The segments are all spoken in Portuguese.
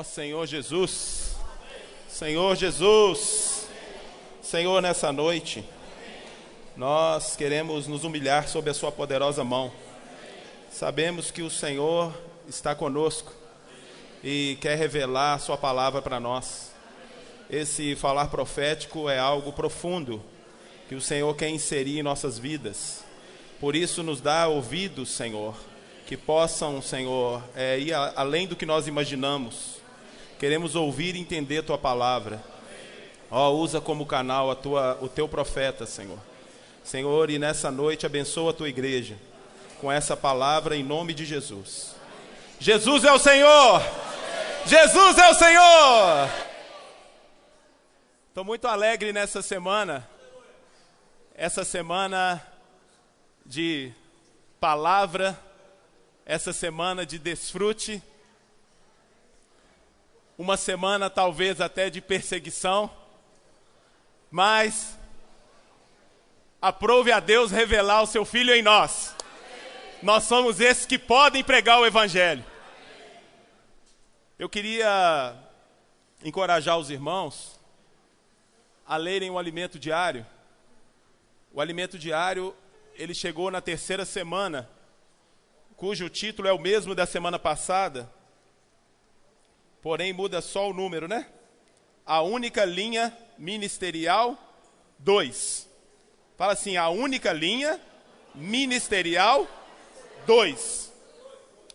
Senhor Jesus, Senhor Jesus, Senhor, nessa noite, nós queremos nos humilhar sob a sua poderosa mão. Sabemos que o Senhor está conosco e quer revelar a sua palavra para nós. Esse falar profético é algo profundo que o Senhor quer inserir em nossas vidas. Por isso nos dá ouvidos, Senhor, que possam, Senhor, ir além do que nós imaginamos. Queremos ouvir e entender a Tua palavra. Usa como canal o Teu profeta, Senhor. Senhor, e nessa noite abençoa a Tua igreja com essa palavra em nome de Jesus. Jesus é o Senhor! Jesus é o Senhor! Estou muito alegre nessa semana. Essa semana de palavra, essa semana de desfrute. Uma semana talvez até de perseguição, mas aprove a Deus revelar o seu Filho em nós. Nós somos esses que podem pregar o Evangelho. Eu queria encorajar os irmãos a lerem o alimento diário. O alimento diário, ele chegou na 3ª semana, cujo título é o mesmo da semana passada. Porém, muda só o número, né? A única linha ministerial 2. Fala assim, a única linha ministerial 2.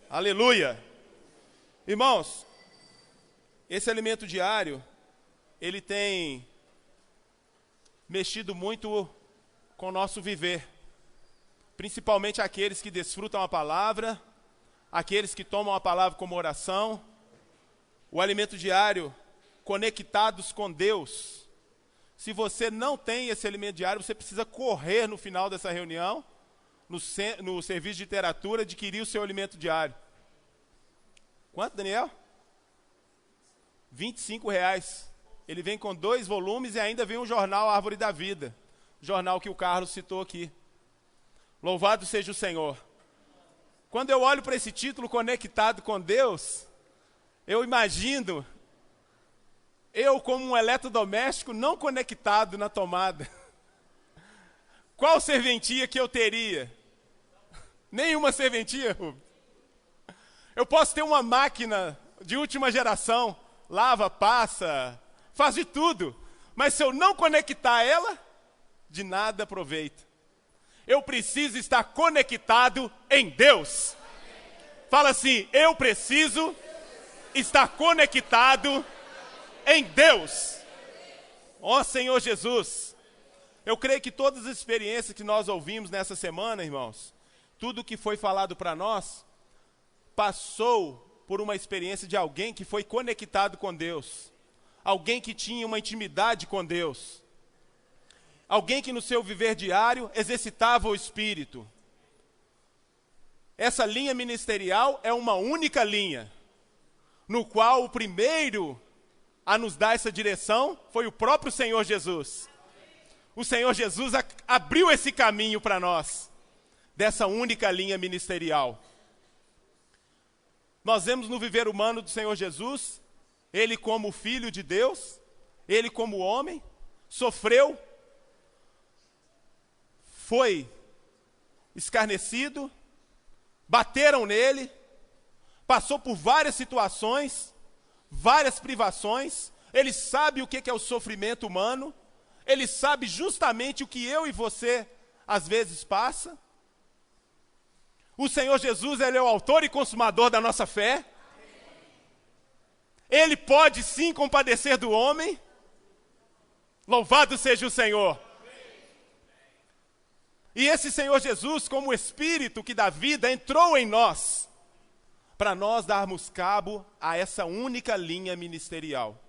Aleluia! Irmãos, esse alimento diário, ele tem mexido muito com o nosso viver. Principalmente aqueles que desfrutam a palavra, aqueles que tomam a palavra como oração. O alimento diário, conectados com Deus. Se você não tem esse alimento diário, você precisa correr no final dessa reunião, no serviço de literatura, adquirir o seu alimento diário. Quanto, Daniel? R$25. Ele vem com 2 volumes e ainda vem um jornal Árvore da Vida. Jornal que o Carlos citou aqui. Louvado seja o Senhor. Quando eu olho para esse título, conectado com Deus, eu imagino eu como um eletrodoméstico não conectado na tomada. Qual serventia que eu teria? Nenhuma serventia, Rubens. Eu posso ter uma máquina de última geração, lava, passa, faz de tudo. Mas se eu não conectar ela, de nada aproveita. Eu preciso estar conectado em Deus. Fala assim, eu preciso estar conectado em Deus. Ó Senhor Jesus, eu creio que todas as experiências que nós ouvimos nessa semana, irmãos, tudo que foi falado para nós, passou por uma experiência de alguém que foi conectado com Deus, alguém que tinha uma intimidade com Deus, alguém que no seu viver diário exercitava o Espírito. Essa linha ministerial é uma única linha, no qual o primeiro a nos dar essa direção foi o próprio Senhor Jesus. O Senhor Jesus abriu esse caminho para nós, dessa única linha ministerial. Nós vemos no viver humano do Senhor Jesus, Ele como Filho de Deus, Ele como homem, sofreu, foi escarnecido, bateram nele, passou por várias situações, várias privações. Ele sabe o que é o sofrimento humano. Ele sabe justamente o que eu e você, às vezes, passa. O Senhor Jesus, Ele é o autor e consumador da nossa fé. Ele pode, sim, compadecer do homem. Louvado seja o Senhor. E esse Senhor Jesus, como o Espírito que dá vida, entrou em nós, para nós darmos cabo a essa única linha ministerial.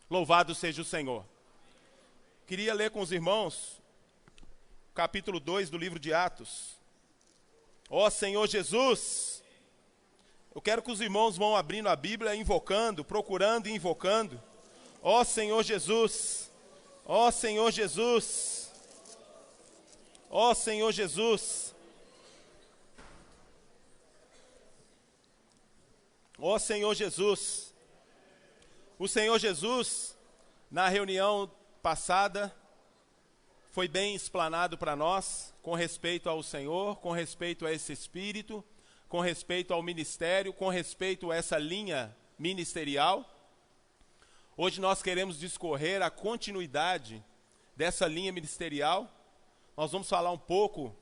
Louvado seja o Senhor. Queria ler com os irmãos o capítulo 2 do livro de Atos. Ó Senhor Jesus, eu quero que os irmãos vão abrindo a Bíblia, invocando, procurando e invocando. Ó Senhor Jesus, ó Senhor Jesus, ó Senhor Jesus. Ó Senhor Jesus, O Senhor Jesus, na reunião passada, foi bem explanado para nós, com respeito ao Senhor, com respeito a esse Espírito, com respeito ao ministério, com respeito a essa linha ministerial. Hoje nós queremos discorrer a continuidade dessa linha ministerial. Nós vamos falar um pouco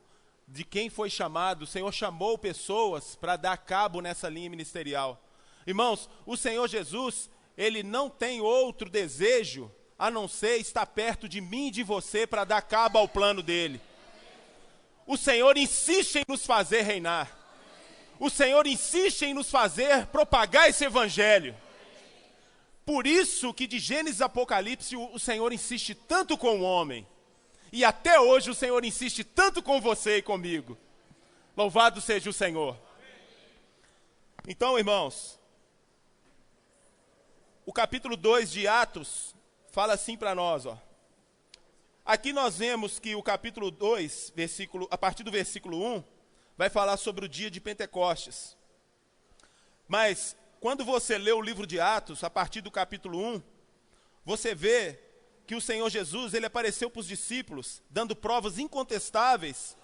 de quem foi chamado. O Senhor chamou pessoas para dar cabo nessa linha ministerial. Irmãos, o Senhor Jesus, Ele não tem outro desejo a não ser estar perto de mim e de você para dar cabo ao plano dEle. O Senhor insiste em nos fazer reinar. O Senhor insiste em nos fazer propagar esse evangelho. Por isso que de Gênesis a Apocalipse o Senhor insiste tanto com o homem. E até hoje o Senhor insiste tanto com você e comigo. Louvado seja o Senhor. Então, irmãos, o capítulo 2 de Atos fala assim para nós, ó. Aqui nós vemos que o capítulo 2, a partir do versículo 1, vai falar sobre o dia de Pentecostes. Mas, quando você lê o livro de Atos, a partir do capítulo 1, você vê que o Senhor Jesus, Ele apareceu para os discípulos, dando provas incontestáveis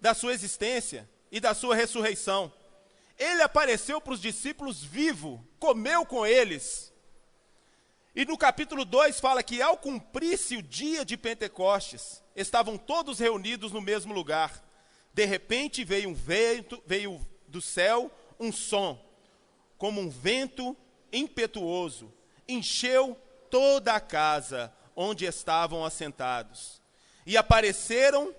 da sua existência e da sua ressurreição. Ele apareceu para os discípulos vivo, comeu com eles. E no capítulo 2 fala que ao cumprir-se o dia de Pentecostes, estavam todos reunidos no mesmo lugar. De repente veio um vento, veio do céu um som, como um vento impetuoso, encheu toda a casa onde estavam assentados. E apareceram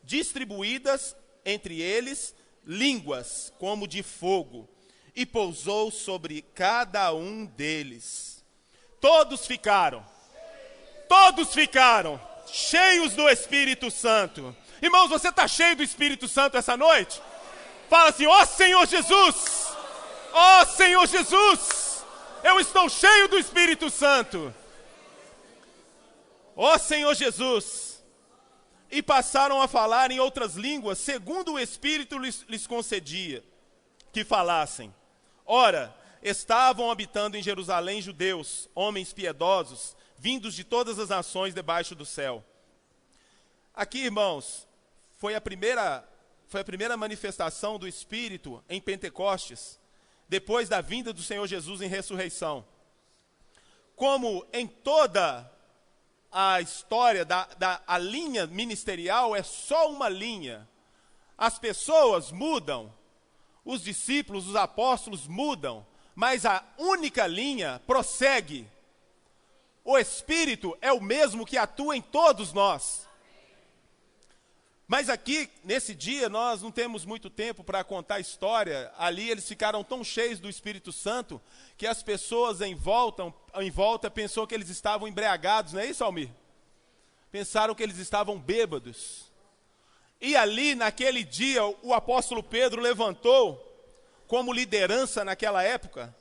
distribuídas entre eles línguas como de fogo, e pousou sobre cada um deles. Todos ficaram cheios do Espírito Santo. Irmãos, você está cheio do Espírito Santo essa noite? Fala assim: ó Senhor Jesus, ó Senhor Jesus, eu estou cheio do Espírito Santo. Ó Senhor Jesus. E passaram a falar em outras línguas, segundo o Espírito lhes concedia que falassem. Ora, estavam habitando em Jerusalém judeus, homens piedosos, vindos de todas as nações debaixo do céu. Aqui, irmãos, foi a primeira manifestação do Espírito em Pentecostes, depois da vinda do Senhor Jesus em ressurreição. Como em toda a história a linha ministerial é só uma linha. As pessoas mudam, os discípulos, os apóstolos mudam, mas a única linha prossegue. O Espírito é o mesmo que atua em todos nós. Mas aqui, nesse dia, nós não temos muito tempo para contar a história. Ali eles ficaram tão cheios do Espírito Santo que as pessoas em volta pensou que eles estavam embriagados, não é isso, Almir? Pensaram que eles estavam bêbados. E ali, naquele dia, o apóstolo Pedro levantou, como liderança naquela época.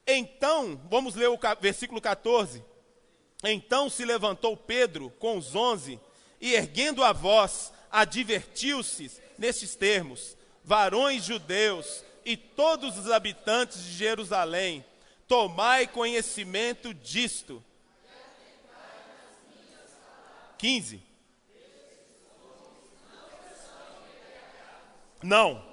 Então, vamos ler o versículo 14. Então se levantou Pedro com os 11 e, erguendo a voz, advertiu-se nestes termos: varões judeus e todos os habitantes de Jerusalém, tomai conhecimento disto. 15. Não.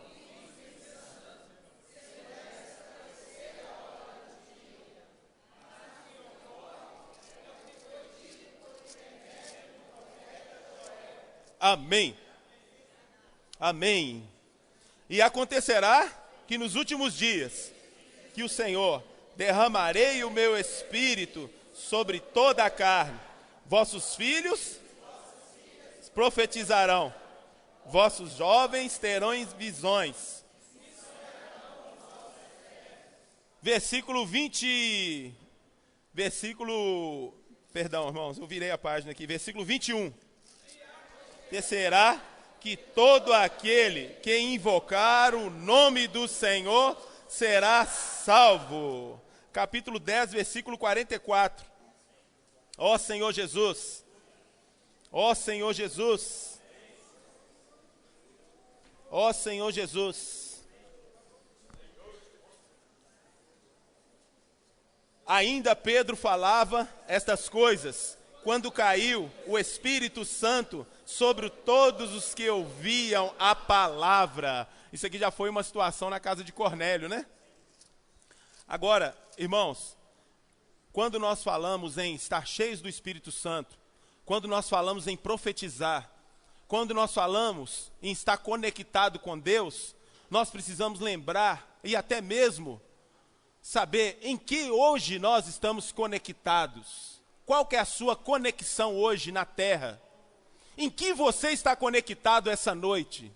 Amém. Amém. E acontecerá que nos últimos dias, que o Senhor, derramarei o meu espírito sobre toda a carne. Vossos filhos profetizarão, vossos jovens terão visões. Perdão, irmãos, eu virei a página aqui. Versículo 21. Será que todo aquele que invocar o nome do Senhor será salvo. Capítulo 10, versículo 44. Ó Senhor Jesus, ó Senhor Jesus, ó Senhor Jesus. Ainda Pedro falava estas coisas, quando caiu o Espírito Santo sobre todos os que ouviam a palavra. Isso aqui já foi uma situação na casa de Cornélio, né? Agora, irmãos, quando nós falamos em estar cheios do Espírito Santo, quando nós falamos em profetizar, quando nós falamos em estar conectado com Deus, nós precisamos lembrar e até mesmo saber em que hoje nós estamos conectados. Qual que é a sua conexão hoje na terra? Em que você está conectado essa noite?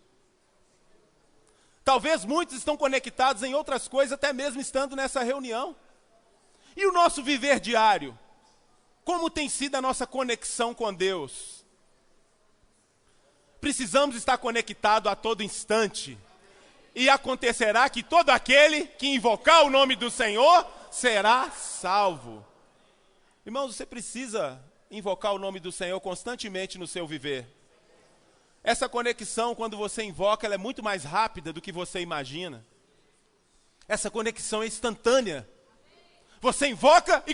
Talvez muitos estão conectados em outras coisas, até mesmo estando nessa reunião. E o nosso viver diário? Como tem sido a nossa conexão com Deus? Precisamos estar conectados a todo instante. E acontecerá que todo aquele que invocar o nome do Senhor será salvo. Irmãos, você precisa invocar o nome do Senhor constantemente no seu viver. Essa conexão, quando você invoca, ela é muito mais rápida do que você imagina. Essa conexão é instantânea. Você invoca e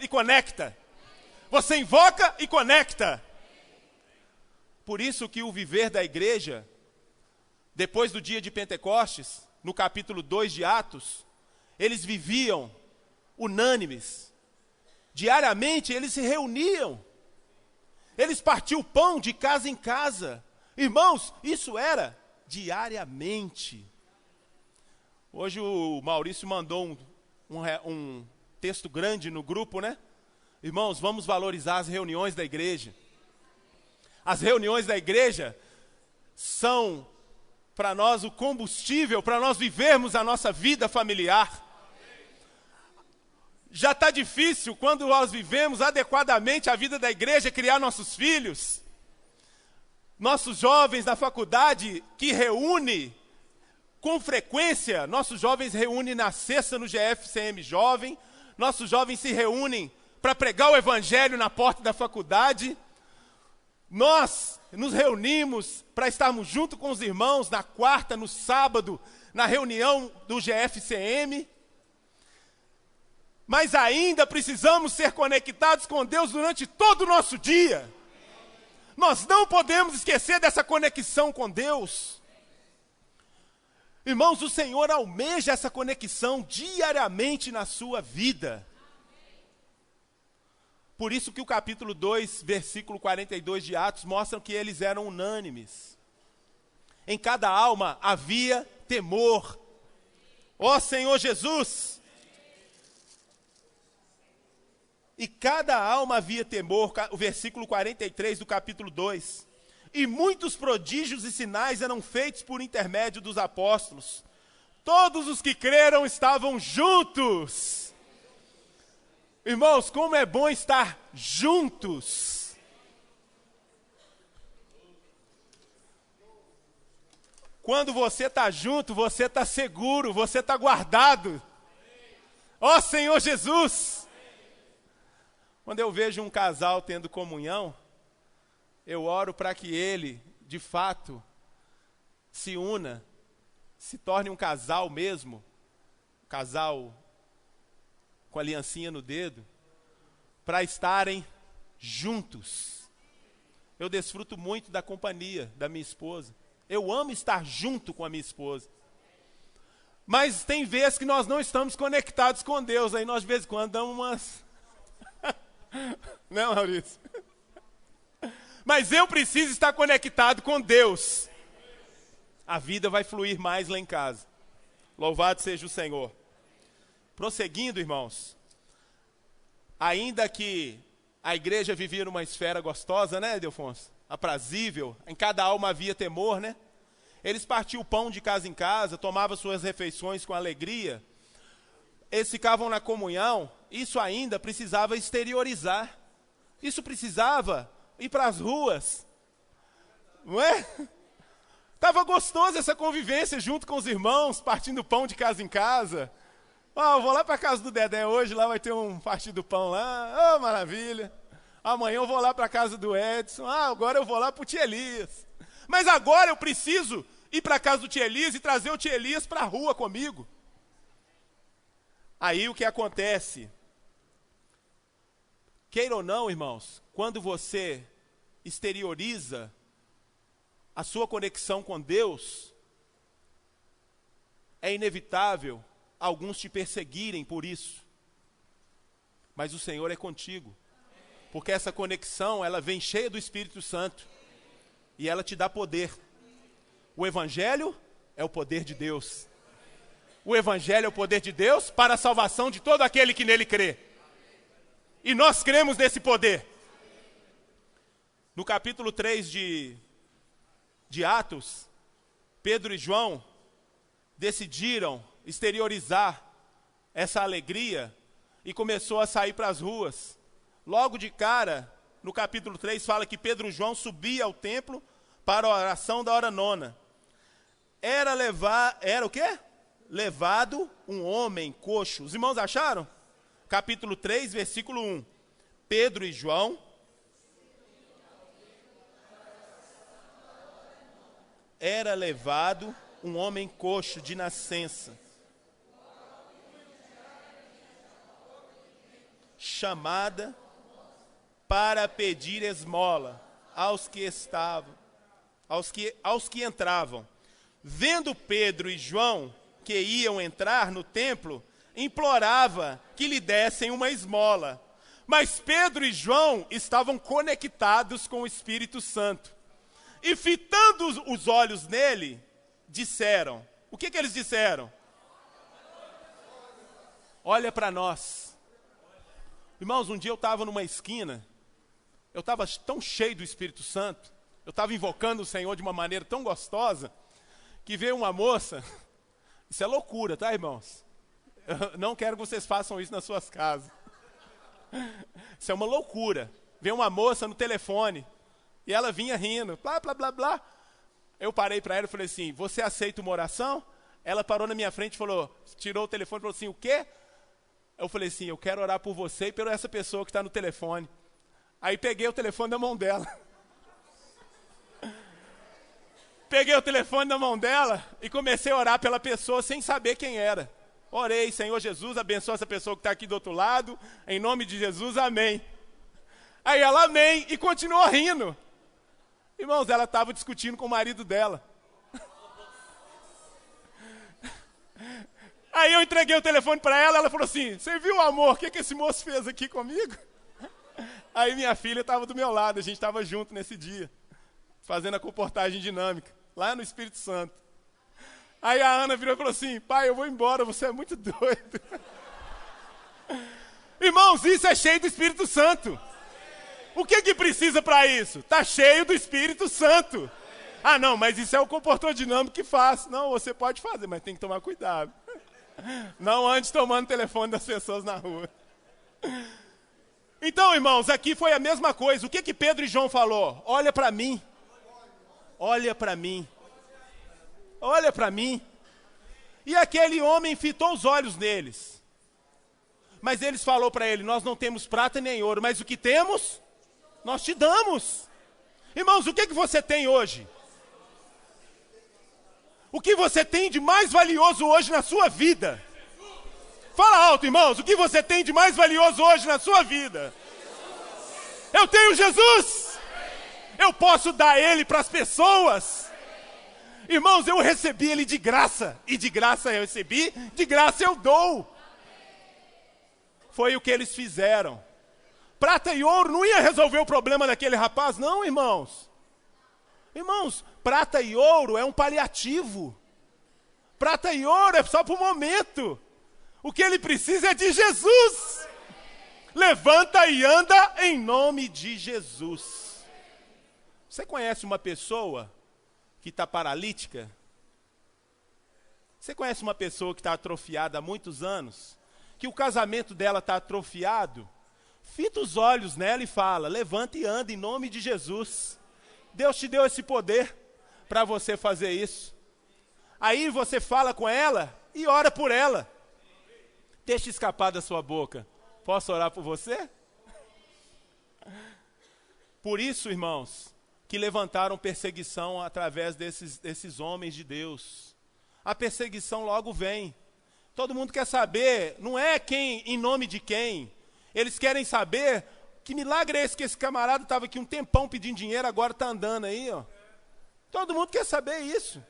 conecta. Você invoca e conecta. Por isso que o viver da igreja, depois do dia de Pentecostes, no capítulo 2 de Atos, eles viviam unânimes. Diariamente eles se reuniam. Eles partiam o pão de casa em casa. Irmãos, isso era diariamente. Hoje o Maurício mandou um texto grande no grupo, né? Irmãos, vamos valorizar as reuniões da igreja. As reuniões da igreja são para nós o combustível, para nós vivermos a nossa vida familiar. Já está difícil, quando nós vivemos adequadamente a vida da igreja, criar nossos filhos. Nossos jovens na faculdade, que reúne com frequência, nossos jovens reúnem na sexta no GFCM Jovem, nossos jovens se reúnem para pregar o evangelho na porta da faculdade. Nós nos reunimos para estarmos junto com os irmãos na quarta, no sábado, na reunião do GFCM. Mas ainda precisamos ser conectados com Deus durante todo o nosso dia. Nós não podemos esquecer dessa conexão com Deus. Irmãos, o Senhor almeja essa conexão diariamente na sua vida. Por isso que o capítulo 2, versículo 42 de Atos, mostra que eles eram unânimes. Em cada alma havia temor. Ó Senhor Jesus! E cada alma havia temor, o versículo 43 do capítulo 2. E muitos prodígios e sinais eram feitos por intermédio dos apóstolos. Todos os que creram estavam juntos. Irmãos, como é bom estar juntos. Quando você está junto, você está seguro, você está guardado. Ó Senhor Jesus! Quando eu vejo um casal tendo comunhão, eu oro para que ele, de fato, se una, se torne um casal mesmo, um casal com aliancinha no dedo, para estarem juntos. Eu desfruto muito da companhia da minha esposa. Eu amo estar junto com a minha esposa. Mas tem vezes que nós não estamos conectados com Deus, aí nós de vez em quando damos umas... Não, Maurício? Mas eu preciso estar conectado com Deus. A vida vai fluir mais lá em casa. Louvado seja o Senhor. Prosseguindo, irmãos. Ainda que a igreja vivia numa esfera gostosa, né, Delfonso? Aprazível. Em cada alma havia temor, né? Eles partiam o pão de casa em casa, tomavam suas refeições com alegria. Eles ficavam na comunhão. Isso ainda precisava exteriorizar. Isso precisava ir para as ruas. Não é? Estava gostoso essa convivência junto com os irmãos, partindo pão de casa em casa. Eu vou lá para a casa do Dedé hoje, lá vai ter um partido do pão lá. Maravilha. Amanhã eu vou lá para a casa do Edson. Agora eu vou lá para o tio Elias. Mas agora eu preciso ir para a casa do tio Elias e trazer o tio Elias para a rua comigo. Aí o que acontece? Queira ou não, irmãos, quando você exterioriza a sua conexão com Deus, é inevitável alguns te perseguirem por isso. Mas o Senhor é contigo. Porque essa conexão, ela vem cheia do Espírito Santo. E ela te dá poder. O Evangelho é o poder de Deus. O Evangelho é o poder de Deus para a salvação de todo aquele que nele crê. E nós cremos nesse poder. No capítulo 3 de Atos, Pedro e João decidiram exteriorizar essa alegria e começou a sair para as ruas. Logo de cara, no capítulo 3, fala que Pedro e João subiam ao templo para a oração da hora nona. Era o quê? Levado um homem coxo. Os irmãos acharam? Capítulo 3, versículo 1. Pedro e João era levado um homem coxo de nascença, chamada para pedir esmola aos que entravam. Vendo Pedro e João que iam entrar no templo, implorava que lhe dessem uma esmola. Mas Pedro e João estavam conectados com o Espírito Santo. E fitando os olhos nele, disseram. O que eles disseram? Olha para nós. Irmãos, um dia eu estava numa esquina, eu estava tão cheio do Espírito Santo, eu estava invocando o Senhor de uma maneira tão gostosa, que veio uma moça. Isso é loucura, tá, irmãos? Eu não quero que vocês façam isso nas suas casas. Isso é uma loucura. Veio uma moça no telefone, e ela vinha rindo, blá, blá, blá, blá. Eu parei para ela e falei assim, você aceita uma oração? Ela parou na minha frente e falou, tirou o telefone e falou assim, o quê? Eu falei assim, eu quero orar por você e por essa pessoa que está no telefone. Aí peguei o telefone da mão dela. Peguei o telefone da mão dela e comecei a orar pela pessoa sem saber quem era. Orei, Senhor Jesus, abençoa essa pessoa que está aqui do outro lado. Em nome de Jesus, amém. Aí ela, amém, e continuou rindo. Irmãos, ela estava discutindo com o marido dela. Aí eu entreguei o telefone para ela, ela falou assim, você viu o amor, o que esse moço fez aqui comigo? Aí minha filha estava do meu lado, a gente estava junto nesse dia, fazendo a comportagem dinâmica, lá no Espírito Santo. Aí a Ana virou e falou assim, pai, eu vou embora, você é muito doido. Irmãos, isso é cheio do Espírito Santo. O que precisa para isso? Está cheio do Espírito Santo. Ah, não, mas isso é o comportador dinâmico que faz. Não, você pode fazer, mas tem que tomar cuidado. Não ande tomando o telefone das pessoas na rua. Então, irmãos, aqui foi a mesma coisa. O que Pedro e João falou? Olha para mim. Olha para mim. Olha para mim. E aquele homem fitou os olhos neles. Mas eles falou para ele, nós não temos prata nem ouro, mas o que temos, nós te damos. Irmãos, o que você tem hoje? O que você tem de mais valioso hoje na sua vida? Fala alto, irmãos, o que você tem de mais valioso hoje na sua vida? Eu tenho Jesus. Eu posso dar Ele para as pessoas. Irmãos, eu recebi Ele de graça. E de graça eu recebi, de graça eu dou. Foi o que eles fizeram. Prata e ouro não ia resolver o problema daquele rapaz, não, irmãos. Irmãos, prata e ouro é um paliativo. Prata e ouro é só para o momento. O que ele precisa é de Jesus. Levanta e anda em nome de Jesus. Você conhece uma pessoa que está paralítica? Você conhece uma pessoa que está atrofiada há muitos anos? Que o casamento dela está atrofiado? Fita os olhos nela e fala, levanta e anda em nome de Jesus. Deus te deu esse poder para você fazer isso. Aí você fala com ela e ora por ela. Deixa escapar da sua boca. Posso orar por você? Por isso, irmãos, que levantaram perseguição através desses homens de Deus. A perseguição logo vem. Todo mundo quer saber, não é quem, em nome de quem. Eles querem saber Que milagre é esse que esse camarada estava aqui um tempão pedindo dinheiro, agora está andando aí, ó. Todo mundo quer saber isso.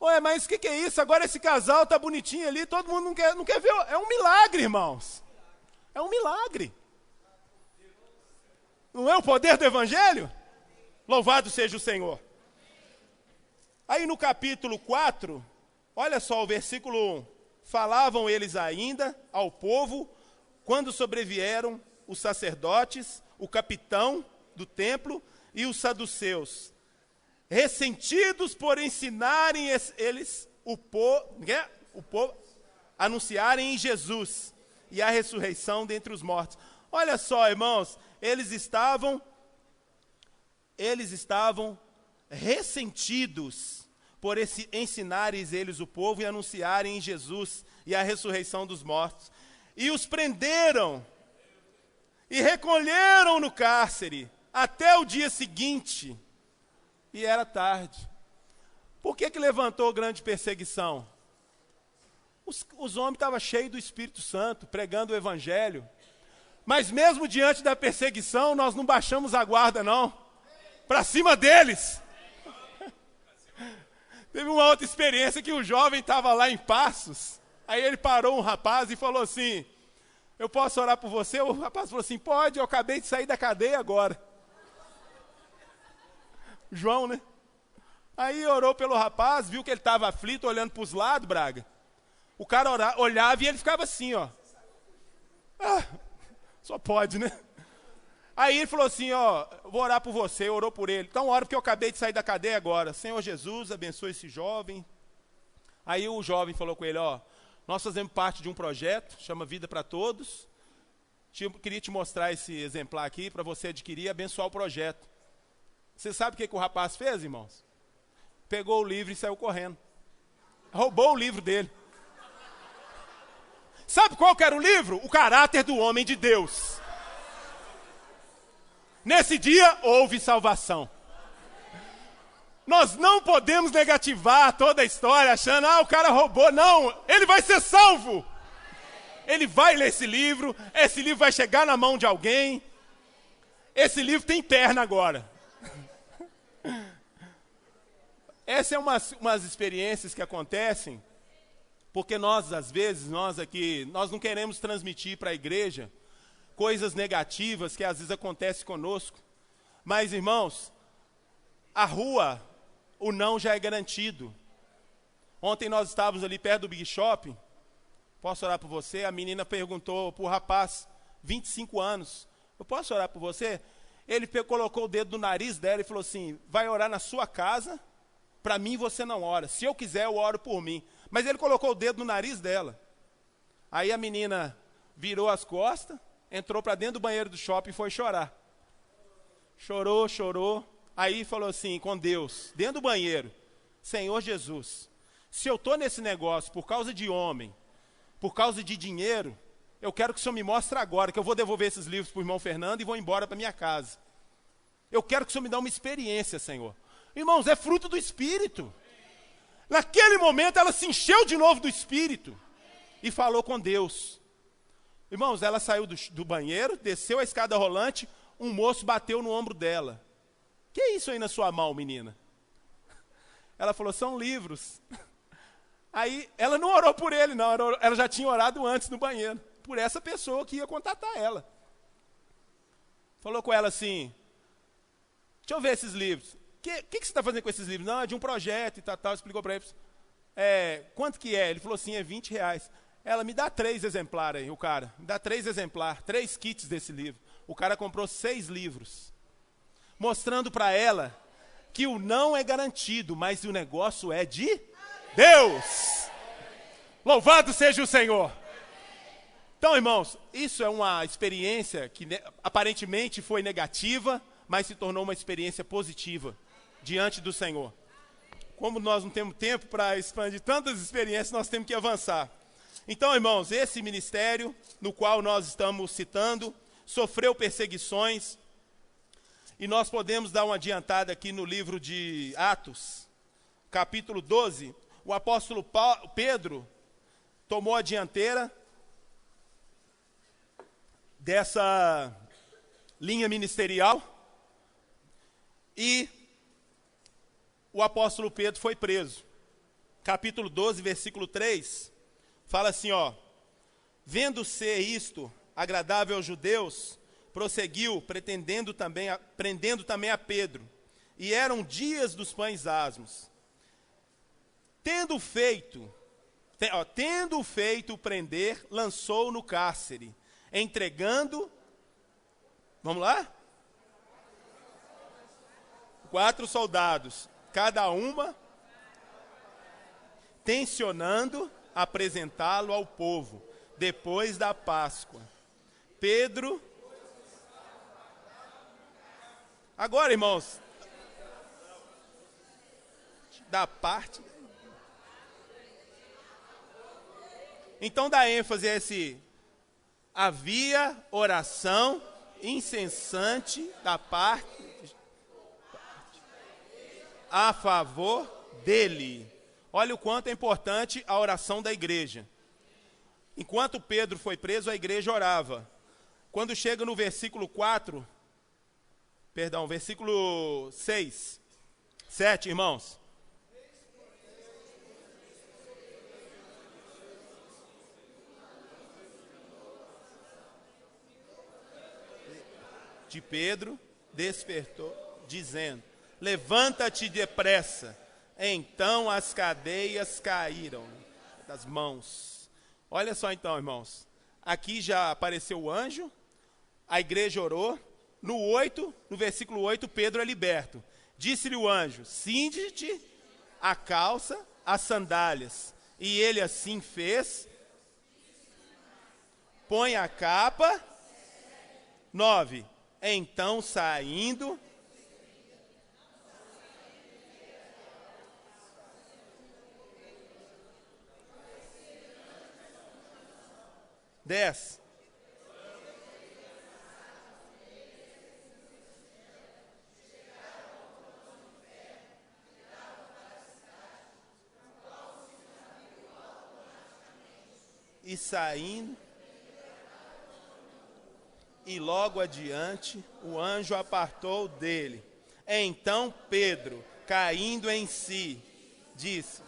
Ué, mas o que é isso? Agora esse casal está bonitinho ali, todo mundo não quer ver. É um milagre, irmãos. É um milagre. Não é o poder do Evangelho? Louvado seja o Senhor. Aí no capítulo 4, olha só o versículo 1. Falavam eles ainda ao povo, quando sobrevieram os sacerdotes, o capitão do templo e os saduceus, ressentidos por ensinarem eles o povo anunciarem em Jesus e a ressurreição dentre os mortos. Olha só, irmãos, eles estavam ressentidos por ensinarem eles o povo e anunciarem em Jesus e a ressurreição dos mortos. E os prenderam e recolheram no cárcere até o dia seguinte. E era tarde. Por que levantou grande perseguição? Os homens estavam cheios do Espírito Santo, pregando o Evangelho. Mas mesmo diante da perseguição, nós não baixamos a guarda, não. Para cima deles. Teve uma outra experiência que o jovem estava lá em Passos. Aí ele parou um rapaz e falou assim, eu posso orar por você? O rapaz falou assim, pode, eu acabei de sair da cadeia agora. João, né? Aí orou pelo rapaz, viu que ele estava aflito, olhando para os lados, Braga. O cara olhava e ele ficava assim, ó. Ah, só pode, né? Aí ele falou assim, ó, vou orar por você, orou por ele. Então ora porque eu acabei de sair da cadeia agora. Senhor Jesus, abençoe esse jovem. Aí o jovem falou com ele, ó, nós fazemos parte de um projeto, chama Vida para Todos. Queria te mostrar esse exemplar aqui para você adquirir e abençoar o projeto. Você sabe o que o rapaz fez, irmãos? Pegou o livro e saiu correndo. Roubou o livro dele. Sabe qual que era o livro? O caráter do homem de Deus. Nesse dia, houve salvação. Nós não podemos negativar toda a história, achando, o cara roubou. Não, ele vai ser salvo. Ele vai ler esse livro vai chegar na mão de alguém. Esse livro tem perna agora. Essas são umas experiências que acontecem, porque nós, às vezes, nós não queremos transmitir para a igreja coisas negativas que às vezes acontecem conosco. Mas, irmãos, a rua, o não já é garantido. Ontem nós estávamos ali perto do Big Shopping. Posso orar por você? A menina perguntou para o rapaz, 25 anos, eu posso orar por você? Ele colocou o dedo no nariz dela e falou assim, vai orar na sua casa, para mim você não ora. Se eu quiser, eu oro por mim. Mas ele colocou o dedo no nariz dela. Aí a menina virou as costas, entrou para dentro do banheiro do shopping e foi chorar. Chorou. Aí falou assim, com Deus, dentro do banheiro, Senhor Jesus, se eu estou nesse negócio por causa de homem, por causa de dinheiro, eu quero que o Senhor me mostre agora, que eu vou devolver esses livros para o irmão Fernando e vou embora para minha casa. Eu quero que o Senhor me dê uma experiência, Senhor. Irmãos, é fruto do Espírito. Naquele momento ela se encheu de novo do Espírito e falou com Deus. Irmãos, ela saiu do banheiro, desceu a escada rolante, um moço bateu no ombro dela. Que é isso aí na sua mão, menina? Ela falou, são livros. Aí ela não orou por ele, não, ela já tinha orado antes no banheiro, por essa pessoa que ia contatar ela. Falou com ela assim, deixa eu ver esses livros. O que você está fazendo com esses livros? Não, é de um projeto e tal, explicou para ele. Quanto que é? Ele falou assim, é R$20. Ela, me dá 3 exemplares aí, o cara. Me dá 3 exemplares, 3 kits desse livro. O cara comprou 6 livros. Mostrando para ela que o não é garantido, mas o negócio é de Deus. Louvado seja o Senhor. Então, irmãos, isso é uma experiência que aparentemente foi negativa, mas se tornou uma experiência positiva diante do Senhor. Como nós não temos tempo para expandir tantas experiências, nós temos que avançar. Então, irmãos, esse ministério no qual nós estamos citando sofreu perseguições, e nós podemos dar uma adiantada aqui no livro de Atos, capítulo 12, o apóstolo Pedro tomou a dianteira, dessa linha ministerial e o apóstolo Pedro foi preso. Capítulo 12, versículo 3, fala assim, ó: vendo ser isto agradável aos judeus, prosseguiu, prendendo também a Pedro. E eram dias dos pães asmos. Tendo feito prender, lançou no cárcere, entregando, vamos lá? 4 soldados, cada uma, tencionando apresentá-lo ao povo, depois da Páscoa. Pedro, agora, irmãos, da parte, então dá ênfase a esse: havia oração incessante da parte a favor dele. Olha o quanto é importante a oração da igreja. Enquanto Pedro foi preso, a igreja orava. Quando chega no versículo 7, irmãos. De Pedro despertou, dizendo: levanta-te depressa. Então as cadeias caíram das mãos. Olha só então, irmãos. Aqui já apareceu o anjo, a igreja orou. No versículo 8, Pedro é liberto. Disse-lhe o anjo: cinge-te a calça, as sandálias. E ele assim fez. Põe a capa. 9. Então saindo. Dez. E saindo, e logo adiante, o anjo apartou dele. Então Pedro, caindo em si, disse: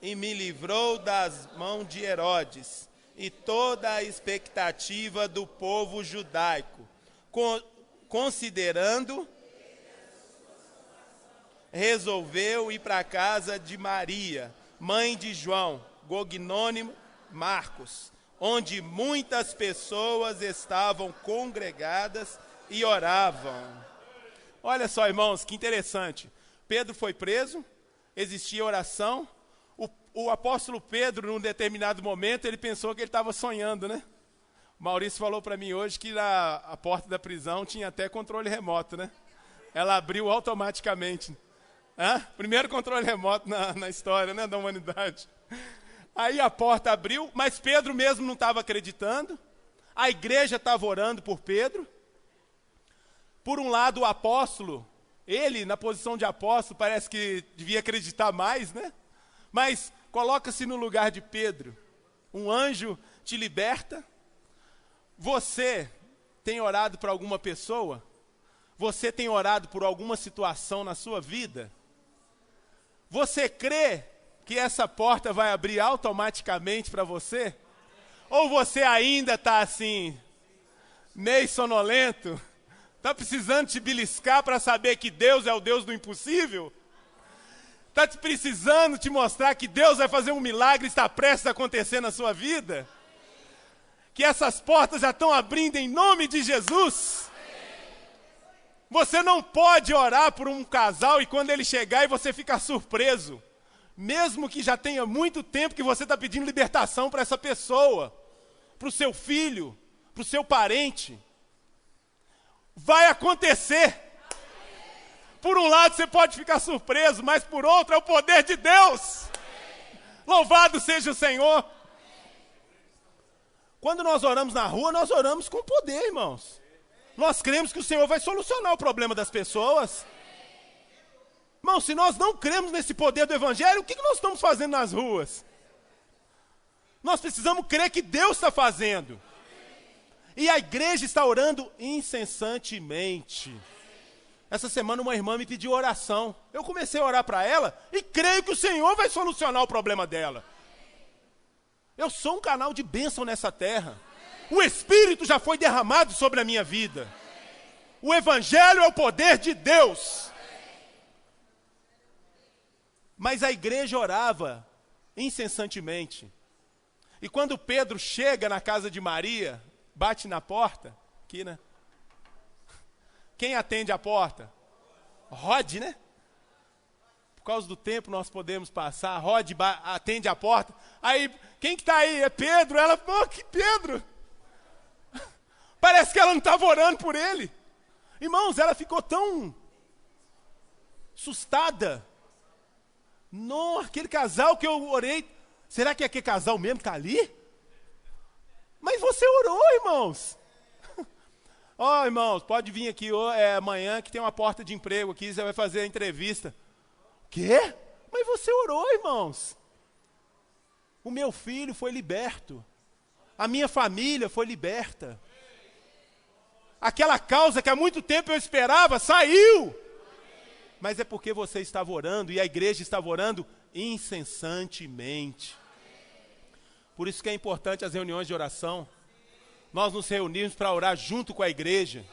e me livrou das mãos de Herodes e toda a expectativa do povo judaico, considerando, resolveu ir para a casa de Maria, mãe de João, cognome Marcos, onde muitas pessoas estavam congregadas e oravam. Olha só, irmãos, que interessante. Pedro foi preso, existia oração. O apóstolo Pedro, num determinado momento, ele pensou que ele estava sonhando, né? O Maurício falou para mim hoje que a porta da prisão tinha até controle remoto, né? Ela abriu automaticamente. Primeiro controle remoto na história, né, da humanidade. Aí a porta abriu, mas Pedro mesmo não estava acreditando. A igreja estava orando por Pedro. Por um lado, o apóstolo, ele, na posição de apóstolo, parece que devia acreditar mais, né? Mas coloca-se no lugar de Pedro. Um anjo te liberta. Você tem orado por alguma pessoa? Você tem orado por alguma situação na sua vida? Você crê que essa porta vai abrir automaticamente para você? Ou você ainda está assim, meio sonolento? Está precisando te beliscar para saber que Deus é o Deus do impossível? Está precisando te mostrar que Deus vai fazer um milagre e está prestes a acontecer na sua vida? Que essas portas já estão abrindo em nome de Jesus? Você não pode orar por um casal e quando ele chegar e você ficar surpreso. Mesmo que já tenha muito tempo que você está pedindo libertação para essa pessoa, para o seu filho, para o seu parente. Vai acontecer. Por um lado você pode ficar surpreso, mas por outro é o poder de Deus. Louvado seja o Senhor. Quando nós oramos na rua, nós oramos com poder, irmãos. Nós cremos que o Senhor vai solucionar o problema das pessoas. Irmão, se nós não cremos nesse poder do Evangelho, o que nós estamos fazendo nas ruas? Nós precisamos crer que Deus está fazendo. E a igreja está orando incessantemente. Essa semana uma irmã me pediu oração. Eu comecei a orar para ela e creio que o Senhor vai solucionar o problema dela. Eu sou um canal de bênção nessa terra. O Espírito já foi derramado sobre a minha vida. O Evangelho é o poder de Deus. Mas a igreja orava incessantemente. E quando Pedro chega na casa de Maria, bate na porta, aqui, né? Quem atende a porta? Rod, né? Por causa do tempo nós podemos passar. Rod atende a porta. Aí, quem que está aí? É Pedro. Ela, que Pedro? Parece que ela não estava orando por ele. Irmãos, ela ficou tão assustada. Não, aquele casal que eu orei. Será que é aquele casal mesmo que está ali? Mas você orou, irmãos. Irmãos, pode vir aqui amanhã que tem uma porta de emprego aqui, você vai fazer a entrevista. Quê? Mas você orou, irmãos. O meu filho foi liberto. A minha família foi liberta. Aquela causa que há muito tempo eu esperava, saiu. Mas é porque você estava orando e a igreja estava orando incessantemente. Por isso que é importante as reuniões de oração. Nós nos reunimos para orar junto com a igreja.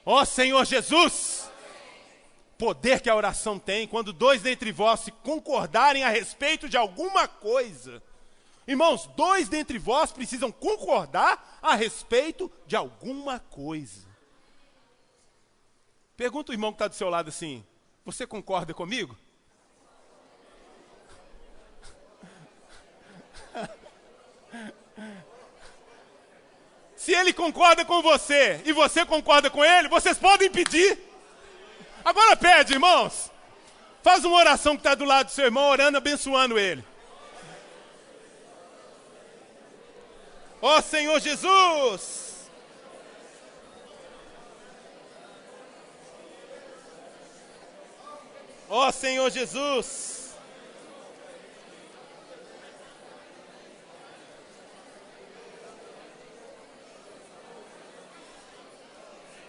Ó Senhor Jesus! Poder que a oração tem, quando dois dentre vós se concordarem a respeito de alguma coisa. Irmãos, dois dentre vós precisam concordar a respeito de alguma coisa. Pergunta o irmão que está do seu lado assim, você concorda comigo? Se ele concorda com você e você concorda com ele, vocês podem pedir. Agora pede, irmãos. Faz uma oração que está do lado do seu irmão, orando, abençoando ele. Ó Senhor Jesus! Ó Senhor Jesus!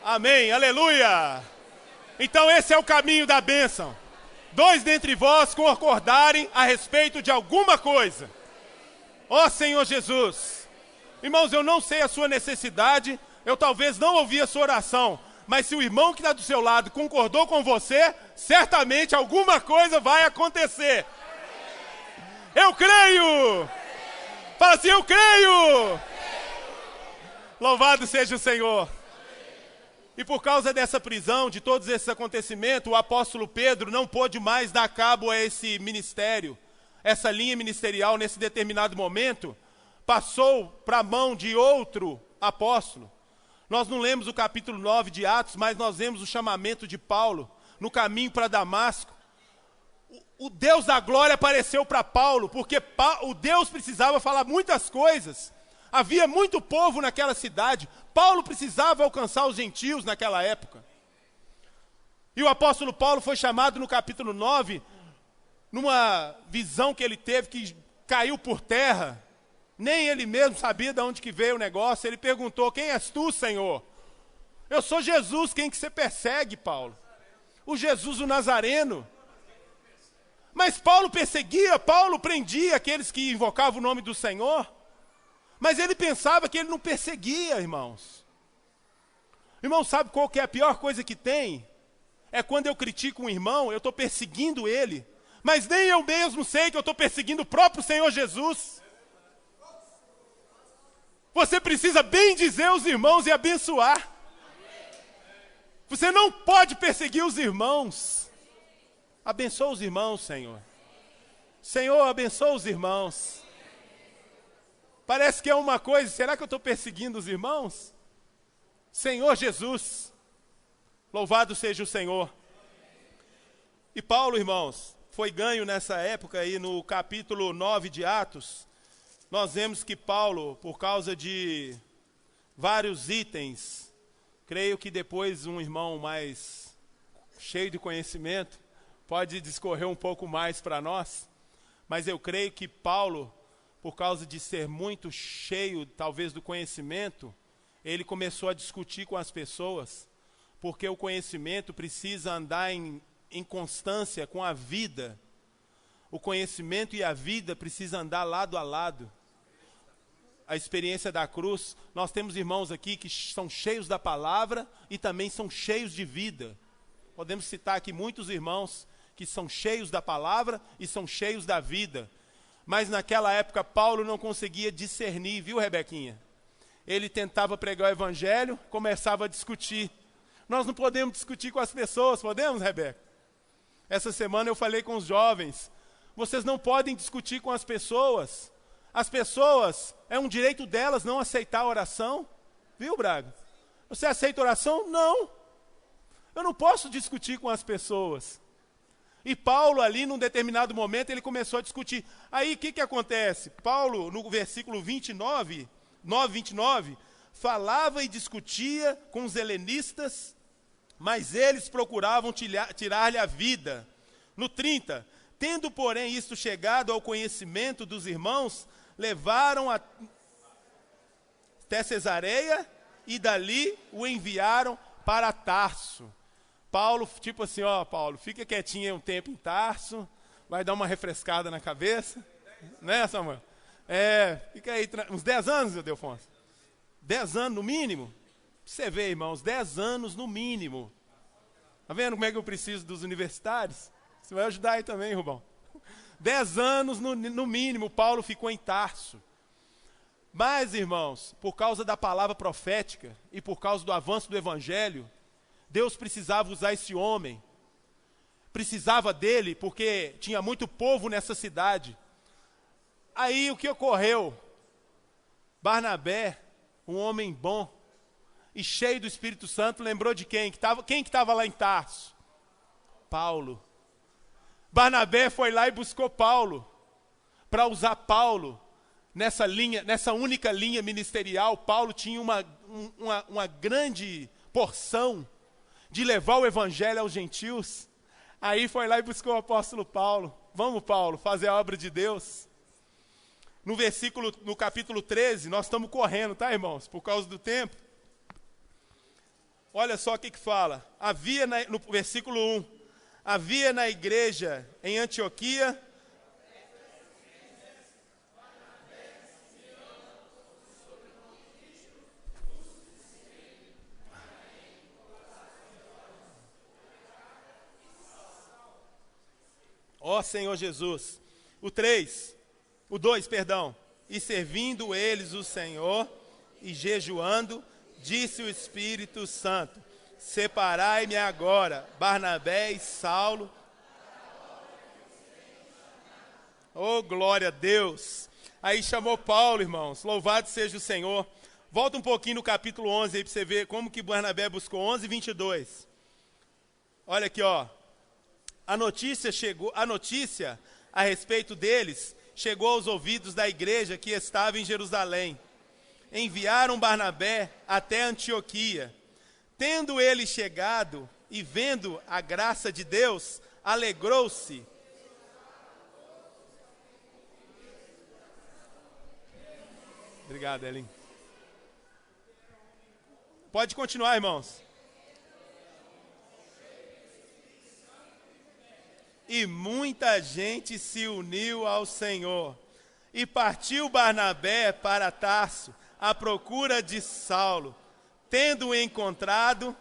Amém, aleluia! Então esse é o caminho da bênção. Dois dentre vós concordarem a respeito de alguma coisa. Ó Senhor Jesus! Irmãos, eu não sei a sua necessidade, eu talvez não ouvi a sua oração, mas se o irmão que está do seu lado concordou com você, certamente alguma coisa vai acontecer. Eu creio! Fala assim, eu creio! Louvado seja o Senhor! E por causa dessa prisão, de todos esses acontecimentos, o apóstolo Pedro não pôde mais dar cabo a esse ministério, essa linha ministerial nesse determinado momento, passou para a mão de outro apóstolo. Nós não lemos o capítulo 9 de Atos, mas nós vemos o chamamento de Paulo no caminho para Damasco. O Deus da glória apareceu para Paulo, porque o Deus precisava falar muitas coisas. Havia muito povo naquela cidade. Paulo precisava alcançar os gentios naquela época. E o apóstolo Paulo foi chamado no capítulo 9, numa visão que ele teve que caiu por terra. Nem ele mesmo sabia de onde que veio o negócio. Ele perguntou, quem és tu, Senhor? Eu sou Jesus, quem que você persegue, Paulo? O Jesus, o Nazareno. Mas Paulo perseguia, Paulo prendia aqueles que invocavam o nome do Senhor. Mas ele pensava que ele não perseguia, irmãos. Irmão, sabe qual que é a pior coisa que tem? É quando eu critico um irmão, eu estou perseguindo ele. Mas nem eu mesmo sei que eu estou perseguindo o próprio Senhor Jesus. Você precisa bem dizer os irmãos e abençoar. Você não pode perseguir os irmãos. Abençoa os irmãos, Senhor. Senhor, abençoa os irmãos. Parece que é uma coisa, será que eu estou perseguindo os irmãos? Senhor Jesus, louvado seja o Senhor. E Paulo, irmãos, foi ganho nessa época aí no capítulo 9 de Atos. Nós vemos que Paulo, por causa de vários itens, creio que depois um irmão mais cheio de conhecimento pode discorrer um pouco mais para nós, mas eu creio que Paulo, por causa de ser muito cheio, talvez, do conhecimento, ele começou a discutir com as pessoas, porque o conhecimento precisa andar em constância com a vida. O conhecimento e a vida precisam andar lado a lado. A experiência da cruz, nós temos irmãos aqui que são cheios da palavra e também são cheios de vida. Podemos citar aqui muitos irmãos que são cheios da palavra e são cheios da vida. Mas naquela época Paulo não conseguia discernir, viu, Rebequinha? Ele tentava pregar o evangelho, começava a discutir. Nós não podemos discutir com as pessoas, podemos, Rebeca? Essa semana eu falei com os jovens, vocês não podem discutir com as pessoas. As pessoas, é um direito delas não aceitar a oração. Viu, Braga? Você aceita oração? Não. Eu não posso discutir com as pessoas. E Paulo ali, num determinado momento, ele começou a discutir. Aí, o que acontece? Paulo, no versículo 29, 29, falava e discutia com os helenistas, mas eles procuravam tirar-lhe a vida. No 30, tendo, porém, isto chegado ao conhecimento dos irmãos, levaram até Cesareia e dali o enviaram para Tarso. Paulo, tipo assim, ó, Paulo, fica quietinho aí um tempo em Tarso, vai dar uma refrescada na cabeça, né, Samuel? Fica aí uns 10 anos, Ildefonso. 10 anos no mínimo. Você vê, irmãos, 10 anos no mínimo. Tá vendo como é que eu preciso dos universitários? Você vai ajudar aí também, Rubão. 10 anos no mínimo, Paulo ficou em Tarso. Mas, irmãos, por causa da palavra profética e por causa do avanço do evangelho, Deus precisava usar esse homem. Precisava dele porque tinha muito povo nessa cidade. Aí o que ocorreu? Barnabé, um homem bom e cheio do Espírito Santo, lembrou de quem? Quem que estava lá em Tarso? Paulo. Barnabé foi lá e buscou Paulo, para usar Paulo nessa única linha ministerial. Paulo tinha uma grande porção de levar o evangelho aos gentios. Aí foi lá e buscou o apóstolo Paulo. Vamos, Paulo, fazer a obra de Deus. No capítulo 13, nós estamos correndo, tá, irmãos? Por causa do tempo. Olha só o que fala. No versículo 1. Havia na igreja em Antioquia ó Senhor Jesus. O 2, e servindo eles o Senhor e jejuando, disse o Espírito Santo: separai-me agora, Barnabé e Saulo. Oh, glória a Deus. Aí chamou Paulo, irmãos. Louvado seja o Senhor. Volta um pouquinho no capítulo 11 aí para você ver como que Barnabé buscou. 11, 22. Olha aqui, ó. A notícia a respeito deles chegou aos ouvidos da igreja que estava em Jerusalém. Enviaram Barnabé até Antioquia. Tendo ele chegado e vendo a graça de Deus, alegrou-se. Obrigado, Elin. Pode continuar, irmãos. E muita gente se uniu ao Senhor. E partiu Barnabé para Tarso, à procura de Saulo. Tendo-o encontrado,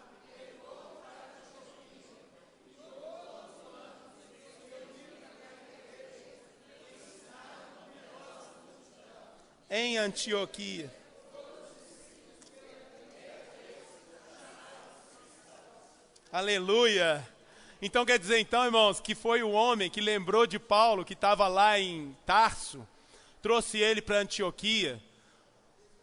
em Antioquia. Aleluia! Então quer dizer, irmãos, que foi o homem que lembrou de Paulo, que estava lá em Tarso, trouxe ele para Antioquia.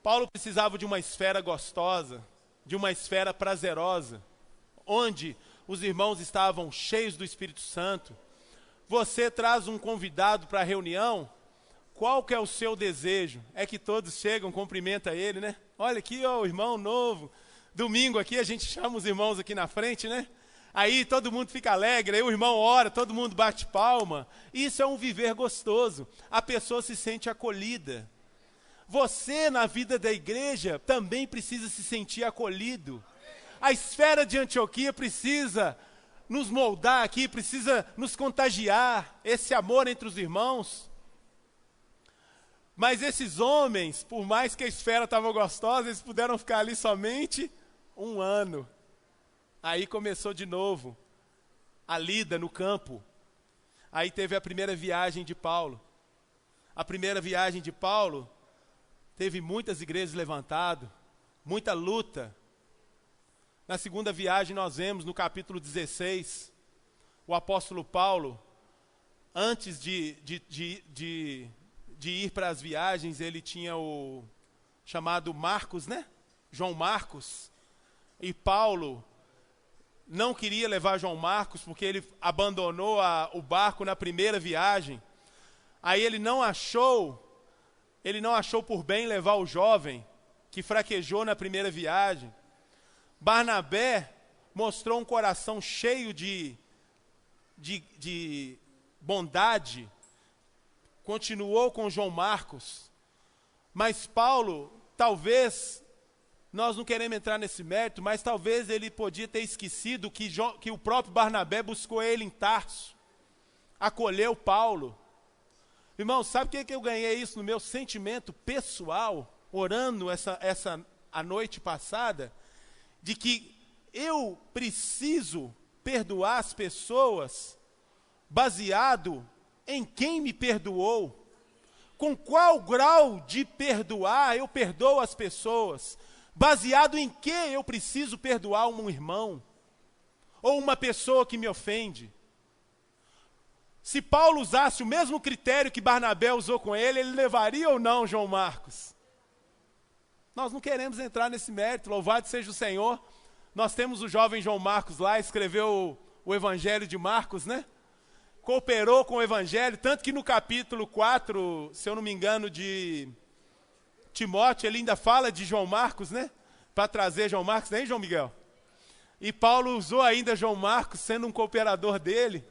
Paulo precisava de uma esfera gostosa, de uma esfera prazerosa, onde os irmãos estavam cheios do Espírito Santo. Você traz um convidado para a reunião, qual que é o seu desejo? É que todos chegam, cumprimenta ele, né? Olha aqui, ó, o irmão novo. Domingo aqui a gente chama os irmãos aqui na frente, né? Aí todo mundo fica alegre, aí o irmão ora, todo mundo bate palma. Isso é um viver gostoso. A pessoa se sente acolhida. Você, na vida da igreja, também precisa se sentir acolhido. A esfera de Antioquia precisa nos moldar aqui, precisa nos contagiar, esse amor entre os irmãos. Mas esses homens, por mais que a esfera estava gostosa, eles puderam ficar ali somente 1 ano. Aí começou de novo a lida no campo. Aí teve a primeira viagem de Paulo. A primeira viagem de Paulo teve muitas igrejas levantadas, muita luta. Na segunda viagem nós vemos no capítulo 16, o apóstolo Paulo, antes de ir para as viagens, ele tinha o chamado Marcos, né? João Marcos. E Paulo não queria levar João Marcos porque ele abandonou o barco na primeira viagem. Aí ele não achou por bem levar o jovem que fraquejou na primeira viagem. Barnabé mostrou um coração cheio de bondade, continuou com João Marcos, mas Paulo, talvez, nós não queremos entrar nesse mérito, mas talvez ele podia ter esquecido que o próprio Barnabé buscou ele em Tarso, acolheu Paulo. Irmão, sabe o que eu ganhei isso no meu sentimento pessoal, orando a noite passada? De que eu preciso perdoar as pessoas baseado em quem me perdoou. Com qual grau de perdoar eu perdoo as pessoas? Baseado em que eu preciso perdoar um irmão? Ou uma pessoa que me ofende? Se Paulo usasse o mesmo critério que Barnabé usou com ele levaria ou não João Marcos? Nós não queremos entrar nesse mérito, louvado seja o Senhor. Nós temos o jovem João Marcos lá, escreveu o Evangelho de Marcos, né? Cooperou com o Evangelho, tanto que no capítulo 4, se eu não me engano, de Timóteo, ele ainda fala de João Marcos, né? Para trazer João Marcos, nem João Miguel? E Paulo usou ainda João Marcos, sendo um cooperador dele.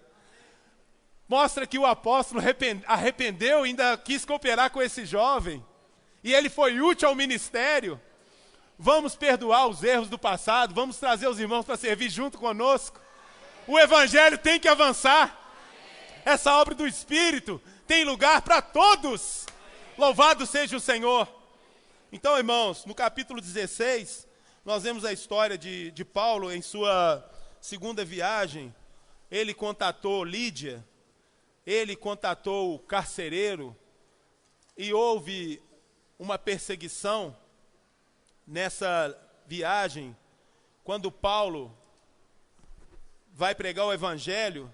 Mostra que o apóstolo arrependeu e ainda quis cooperar com esse jovem. E ele foi útil ao ministério. Vamos perdoar os erros do passado, vamos trazer os irmãos para servir junto conosco. O Evangelho tem que avançar. Essa obra do Espírito tem lugar para todos. Louvado seja o Senhor. Então, irmãos, no capítulo 16, nós vemos a história de Paulo em sua segunda viagem. Ele contatou Lídia, ele contatou o carcereiro, e houve uma perseguição nessa viagem. Quando Paulo vai pregar o Evangelho,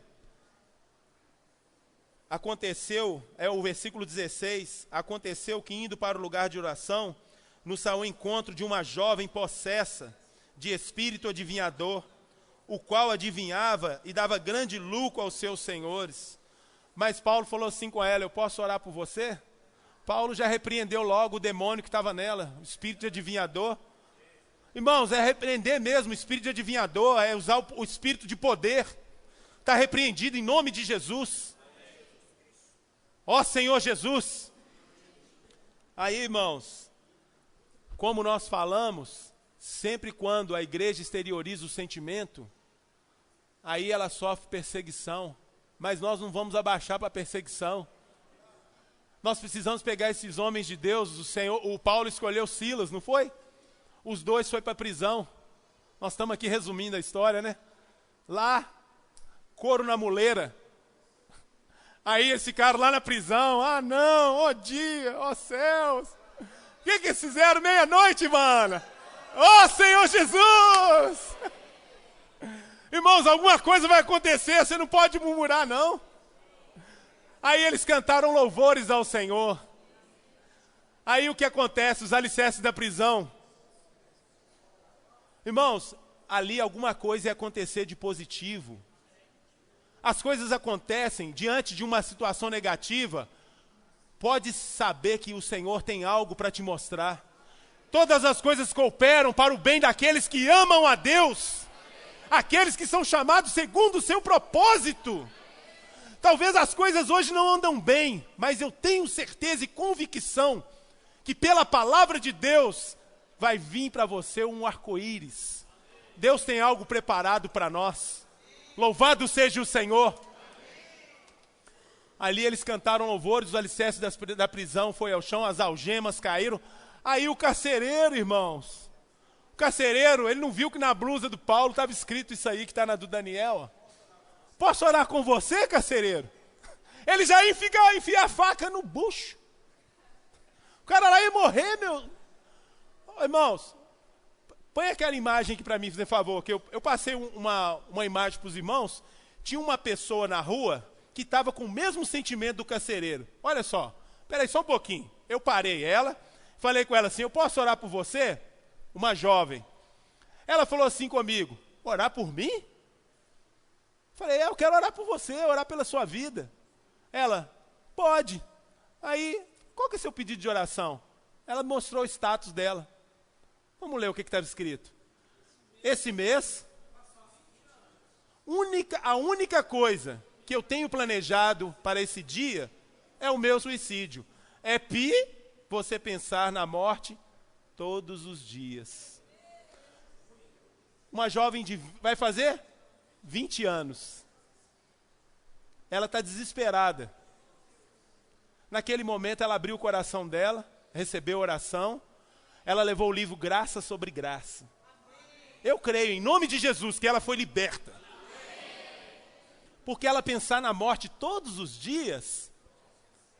aconteceu, o versículo 16, aconteceu que indo para o lugar de oração, nos saiu ao encontro de uma jovem possessa de espírito adivinhador, o qual adivinhava e dava grande lucro aos seus senhores. Mas Paulo falou assim com ela: eu posso orar por você? Paulo já repreendeu logo o demônio que estava nela, o espírito de adivinhador. Irmãos, é repreender mesmo o espírito de adivinhador, é usar o espírito de poder. Está repreendido em nome de Jesus. Ó Senhor Jesus. Aí, irmãos, como nós falamos, sempre quando a igreja exterioriza o sentimento, aí ela sofre perseguição. Mas nós não vamos abaixar para a perseguição. Nós precisamos pegar esses homens de Deus. O Paulo escolheu Silas, não foi? Os dois foram para a prisão. Nós estamos aqui resumindo a história, né? Lá, couro na muleira. Aí esse cara lá na prisão, não, ó dia, ó céus. O que eles fizeram meia-noite, mano? Ó Senhor Jesus! Irmãos, alguma coisa vai acontecer, você não pode murmurar, não. Aí eles cantaram louvores ao Senhor. Aí o que acontece? Os alicerces da prisão. Irmãos, ali alguma coisa ia acontecer de positivo. As coisas acontecem diante de uma situação negativa. Pode saber que o Senhor tem algo para te mostrar. Todas as coisas cooperam para o bem daqueles que amam a Deus. Aqueles que são chamados segundo o seu propósito. Talvez as coisas hoje não andam bem, mas eu tenho certeza e convicção que pela palavra de Deus vai vir para você um arco-íris. Deus tem algo preparado para nós. Louvado seja o Senhor. Ali eles cantaram louvores, os alicerces da prisão foi ao chão, as algemas caíram. Aí o carcereiro, irmãos, o carcereiro, ele não viu que na blusa do Paulo estava escrito isso aí que está na do Daniel. Ó. Posso orar com você, carcereiro? Ele já ia enfiar a faca no bucho. O cara lá ia morrer, meu. Irmãos, põe aquela imagem aqui para mim, por favor, que eu passei uma imagem para os irmãos. Tinha uma pessoa na rua que estava com o mesmo sentimento do carcereiro. Olha só, peraí só um pouquinho. Eu parei ela, falei com ela assim, eu posso orar por você? Uma jovem. Ela falou assim comigo, orar por mim? Falei, eu quero orar por você, orar pela sua vida. Ela, pode. Aí, qual que é o seu pedido de oração? Ela mostrou o status dela. Vamos ler o que estava escrito. Esse mês, a única coisa que eu tenho planejado para esse dia é o meu suicídio. É você pensar na morte todos os dias. Uma jovem vai fazer 20 anos. Ela está desesperada. Naquele momento ela abriu o coração dela, recebeu oração, ela levou o livro Graça sobre Graça. Eu creio, em nome de Jesus, que ela foi liberta. Porque ela pensar na morte todos os dias,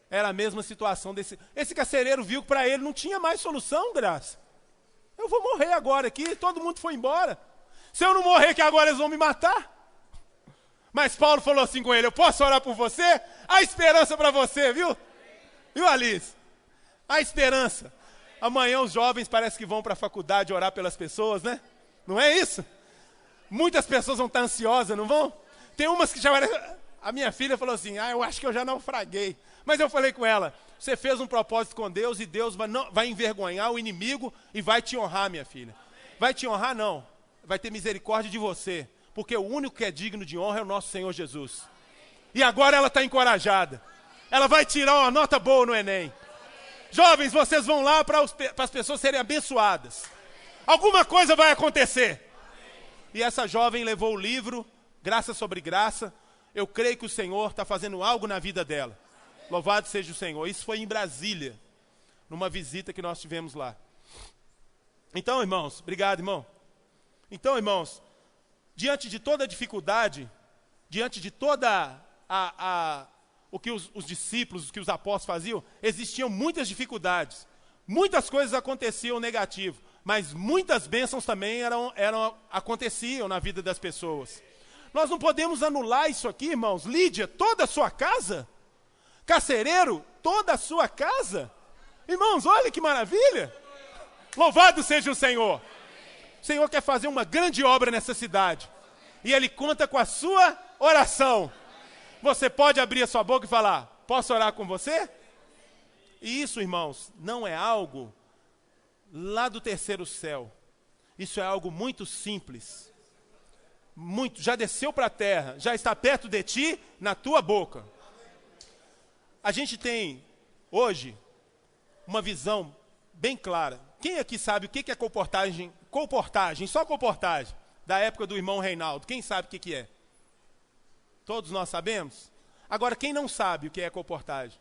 era a mesma situação desse... Esse carcereiro viu que para ele não tinha mais solução, Graça. Eu vou morrer agora aqui, todo mundo foi embora. Se eu não morrer que agora eles vão me matar. Mas Paulo falou assim com ele, eu posso orar por você? Há esperança para você, viu? Viu, Alice? Há esperança. Amanhã os jovens parece que vão para a faculdade orar pelas pessoas, né? Não é isso? Muitas pessoas vão estar ansiosas, não vão? Tem umas que já... A minha filha falou assim, eu acho que eu já naufraguei. Mas eu falei com ela, você fez um propósito com Deus e Deus vai envergonhar o inimigo e vai te honrar, minha filha. Vai te honrar, não. Vai ter misericórdia de você. Porque o único que é digno de honra é o nosso Senhor Jesus. E agora ela está encorajada. Ela vai tirar uma nota boa no Enem. Jovens, vocês vão lá para as pessoas serem abençoadas. Alguma coisa vai acontecer. E essa jovem levou o livro, Graça sobre Graça. Eu creio que o Senhor está fazendo algo na vida dela. Louvado seja o Senhor. Isso foi em Brasília, numa visita que nós tivemos lá. Então, irmãos, obrigado, irmão. Então, irmãos, diante de toda a dificuldade, diante de toda o que os discípulos, o que os apóstolos faziam, existiam muitas dificuldades. Muitas coisas aconteciam negativo, mas muitas bênçãos também aconteciam na vida das pessoas. Nós não podemos anular isso aqui, irmãos. Lídia, toda a sua casa. Carcereiro, toda a sua casa. Irmãos, olha que maravilha. Louvado seja o Senhor. O Senhor quer fazer uma grande obra nessa cidade. E Ele conta com a sua oração. Você pode abrir a sua boca e falar, posso orar com você? E isso, irmãos, não é algo lá do terceiro céu. Isso é algo muito simples. Muito, já desceu para a terra, já está perto de ti, na tua boca. A gente tem, hoje, uma visão bem clara. Quem aqui sabe o que é comportagem? Comportagem, só comportagem, da época do irmão Reinaldo. Quem sabe o que é? Todos nós sabemos? Agora, quem não sabe o que é comportagem?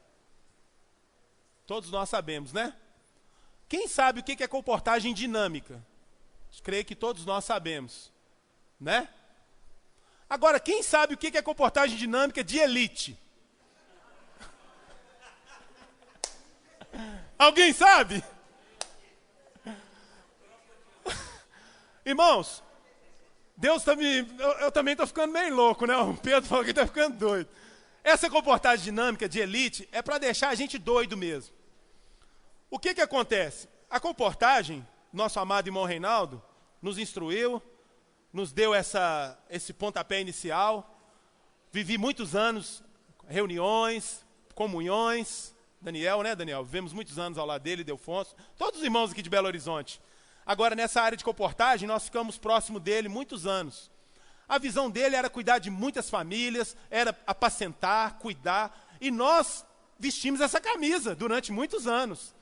Todos nós sabemos, né? Quem sabe o que é comportagem dinâmica? Creio que todos nós sabemos, né? Agora, quem sabe o que é comportagem dinâmica de elite? Alguém sabe? Irmãos, Deus está me... Eu também estou ficando meio louco, né? O Pedro falou que está ficando doido. Essa comportagem dinâmica de elite é para deixar a gente doido mesmo. O que acontece? A comportagem, nosso amado irmão Reinaldo, nos instruiu, nos deu esse pontapé inicial. Vivi muitos anos, reuniões, comunhões. Daniel, né, Daniel? Vivemos muitos anos ao lado dele, Delfonso. Todos os irmãos aqui de Belo Horizonte. Agora, nessa área de comportagem, nós ficamos próximo dele muitos anos. A visão dele era cuidar de muitas famílias, era apacentar, cuidar. E nós vestimos essa camisa durante muitos anos.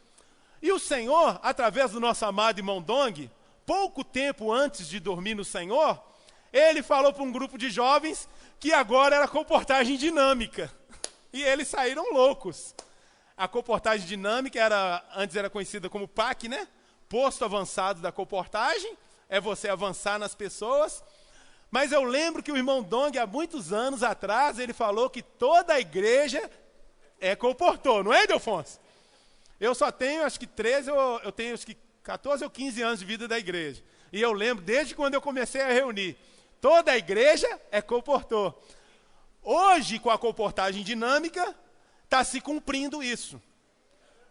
E o Senhor, através do nosso amado irmão Dong, pouco tempo antes de dormir no Senhor, ele falou para um grupo de jovens que agora era comportagem dinâmica. E eles saíram loucos. A comportagem dinâmica antes era conhecida como PAC, né? Posto avançado da comportagem, é você avançar nas pessoas. Mas eu lembro que o irmão Dong, há muitos anos atrás, ele falou que toda a igreja comportou, não é, Delfonso? Eu só tenho, acho que 13, eu tenho acho que 14 ou 15 anos de vida da igreja. E eu lembro, desde quando eu comecei a reunir, toda a igreja comportou. Hoje, com a comportagem dinâmica, está se cumprindo isso.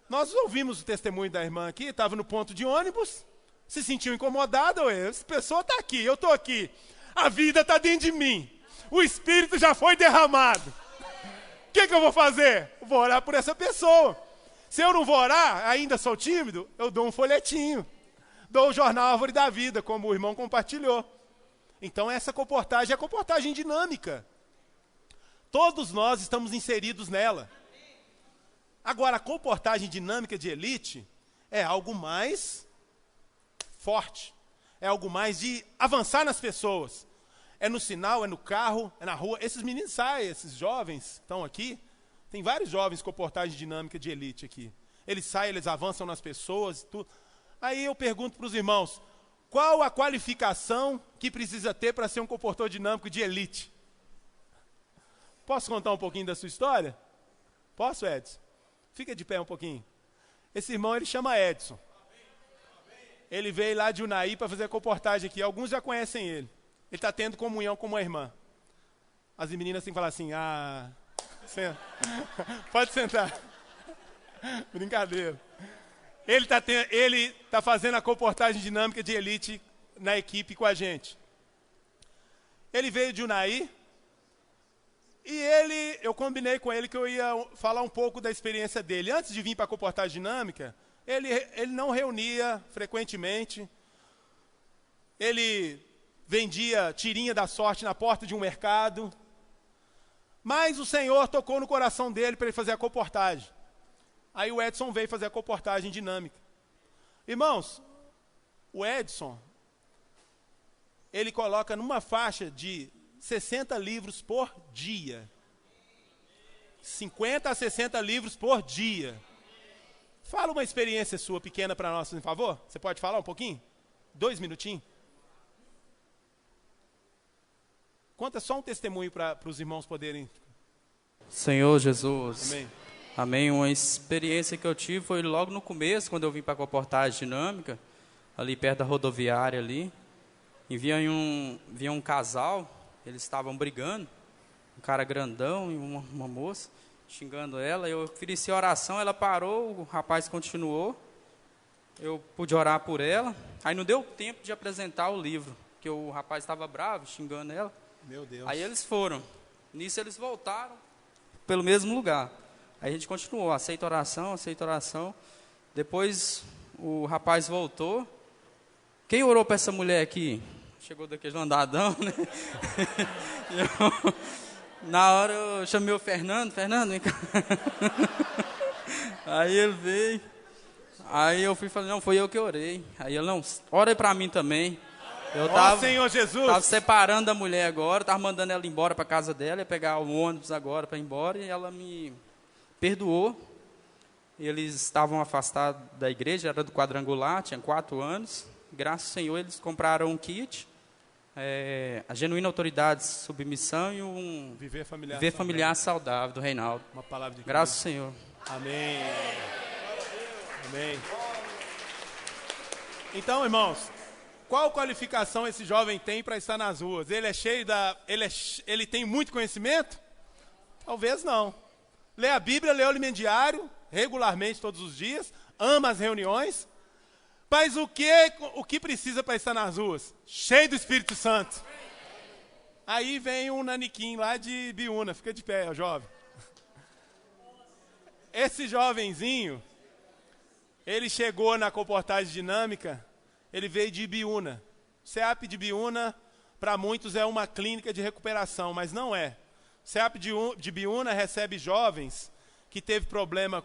Nós ouvimos o testemunho da irmã aqui, estava no ponto de ônibus, se sentiu incomodada, essa pessoa está aqui, eu estou aqui. A vida está dentro de mim. O Espírito já foi derramado. O que eu vou fazer? Vou orar por essa pessoa. Se eu não vou orar, ainda sou tímido, eu dou um folhetinho. Dou o jornal Árvore da Vida, como o irmão compartilhou. Então essa comportagem é a comportagem dinâmica. Todos nós estamos inseridos nela. Agora, a comportagem dinâmica de elite é algo mais forte. É algo mais de avançar nas pessoas. É no sinal, é no carro, é na rua. Esses meninos saem, esses jovens estão aqui. Tem vários jovens com comportagem dinâmica de elite aqui. Eles saem, eles avançam nas pessoas. Tudo. Aí eu pergunto para os irmãos, qual a qualificação que precisa ter para ser um comportador dinâmico de elite? Posso contar um pouquinho da sua história? Posso, Edson? Fica de pé um pouquinho. Esse irmão, ele chama Edson. Ele veio lá de Unai para fazer a comportagem aqui. Alguns já conhecem ele. Ele está tendo comunhão com uma irmã. As meninas têm que falar assim, senta. Pode sentar. Brincadeira. Ele está fazendo a comportagem dinâmica de elite na equipe com a gente. Ele veio de Unai. E eu combinei com ele que eu ia falar um pouco da experiência dele. Antes de vir para a comportagem dinâmica, ele não reunia frequentemente. Ele vendia tirinha da sorte na porta de um mercado. Mas o Senhor tocou no coração dele para ele fazer a comportagem. Aí o Edson veio fazer a comportagem dinâmica. Irmãos, o Edson, ele coloca numa faixa de 60 livros por dia. 50 a 60 livros por dia. Fala uma experiência sua pequena para nós, por favor. Você pode falar um pouquinho? 2 minutinhos. Conta só um testemunho para os irmãos poderem. Senhor Jesus. Amém. Amém. Uma experiência que eu tive foi logo no começo, quando eu vim para a comportagem dinâmica, ali perto da rodoviária ali. E vinha um casal. Eles estavam brigando, um cara grandão e uma moça, xingando ela. Eu ofereci oração, ela parou, o rapaz continuou. Eu pude orar por ela. Aí não deu tempo de apresentar o livro, porque o rapaz estava bravo, xingando ela. Meu Deus. Aí eles foram. Nisso eles voltaram pelo mesmo lugar. Aí a gente continuou, aceita oração. Depois o rapaz voltou. Quem orou para essa mulher aqui? Chegou daquele andadão, né? Na hora eu chamei o Fernando, vem cá. Aí ele veio. Aí eu fui falando, não, foi eu que orei. Aí ele, não, ora aí pra mim também. Eu tava, Senhor Jesus. Tava separando a mulher agora, tava mandando ela embora pra casa dela, ia pegar o ônibus agora pra ir embora, e ela me perdoou. Eles estavam afastados da igreja, era do quadrangular, tinha 4 anos. Graças ao Senhor, eles compraram um kit. A Genuína Autoridade Submissão e um Viver Familiar Saudável do Reinaldo. Uma palavra de Graças ao Senhor. Amém. Amém. Então, irmãos, qual qualificação esse jovem tem para estar nas ruas? Ele é cheio ele tem muito conhecimento? Talvez não. Lê a Bíblia, lê o alimento diário, regularmente todos os dias, ama as reuniões. Mas o que precisa para estar nas ruas? Cheio do Espírito Santo. Aí vem um naniquim lá de Biúna, fica de pé, jovem. Esse jovenzinho, ele chegou na comportagem dinâmica, ele veio de Biúna. CEAP de Biúna, para muitos é uma clínica de recuperação, mas não é. O CEAP de Biúna recebe jovens que teve problema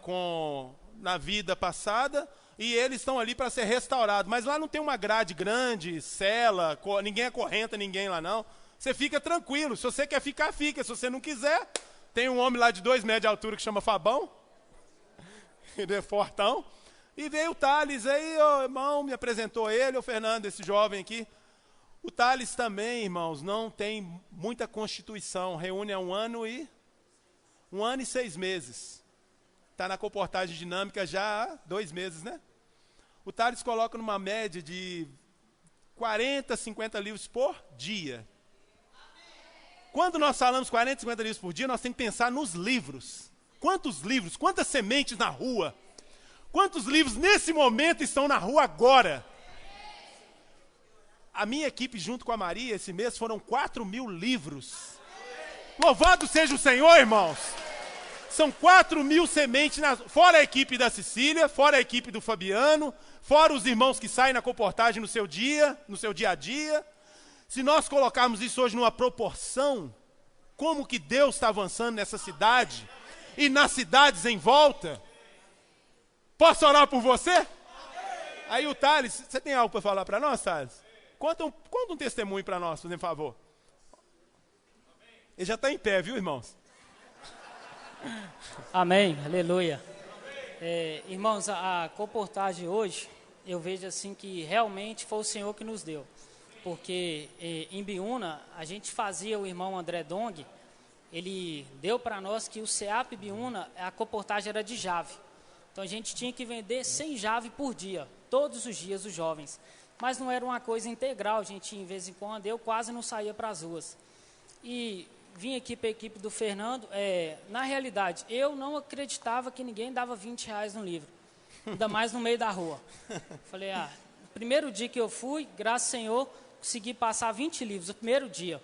na vida passada e eles estão ali para ser restaurados. Mas lá não tem uma grade grande, cela, ninguém acorrenta ninguém lá não. Você fica tranquilo, se você quer ficar, fica. Se você não quiser, tem um homem lá de 2 metros de altura que chama Fabão, ele é fortão. E veio o Thales aí, o irmão, me apresentou ele, o Fernando, esse jovem aqui. O Thales também, irmãos, não tem muita constituição, reúne há 1 ano e 6 meses. Está na comportagem dinâmica já há 2 meses, né? O Thales coloca numa média de 40, 50 livros por dia. Quando nós falamos 40, 50 livros por dia, nós temos que pensar nos livros. Quantos livros, quantas sementes na rua? Quantos livros nesse momento estão na rua agora? A minha equipe, junto com a Maria, esse mês foram 4.000 livros. Louvado seja o Senhor, irmãos. São 4.000 sementes, fora a equipe da Cecília, fora a equipe do Fabiano, fora os irmãos que saem na comportagem no seu dia a dia. Se nós colocarmos isso hoje numa proporção, como que Deus está avançando nessa cidade e nas cidades em volta? Posso orar por você? Aí o Thales, você tem algo para falar para nós, Thales? Conta um testemunho para nós, por favor. Ele já está em pé, viu, irmãos? Amém, aleluia. Irmãos, a comportagem hoje, eu vejo assim que realmente foi o Senhor que nos deu. Porque em Biúna, a gente fazia, o irmão André Dong, ele deu para nós que o CEAP Biúna, a comportagem era de Jave. Então a gente tinha que vender 100 Jave por dia, todos os dias, os jovens. Mas não era uma coisa integral, a gente em vez em quando, eu quase não saía para as ruas. E vim aqui para a equipe do Fernando, na realidade, eu não acreditava que ninguém dava R$20 no livro, ainda mais no meio da rua. Falei, no primeiro dia que eu fui, graças ao Senhor, consegui passar 20 livros, o primeiro dia.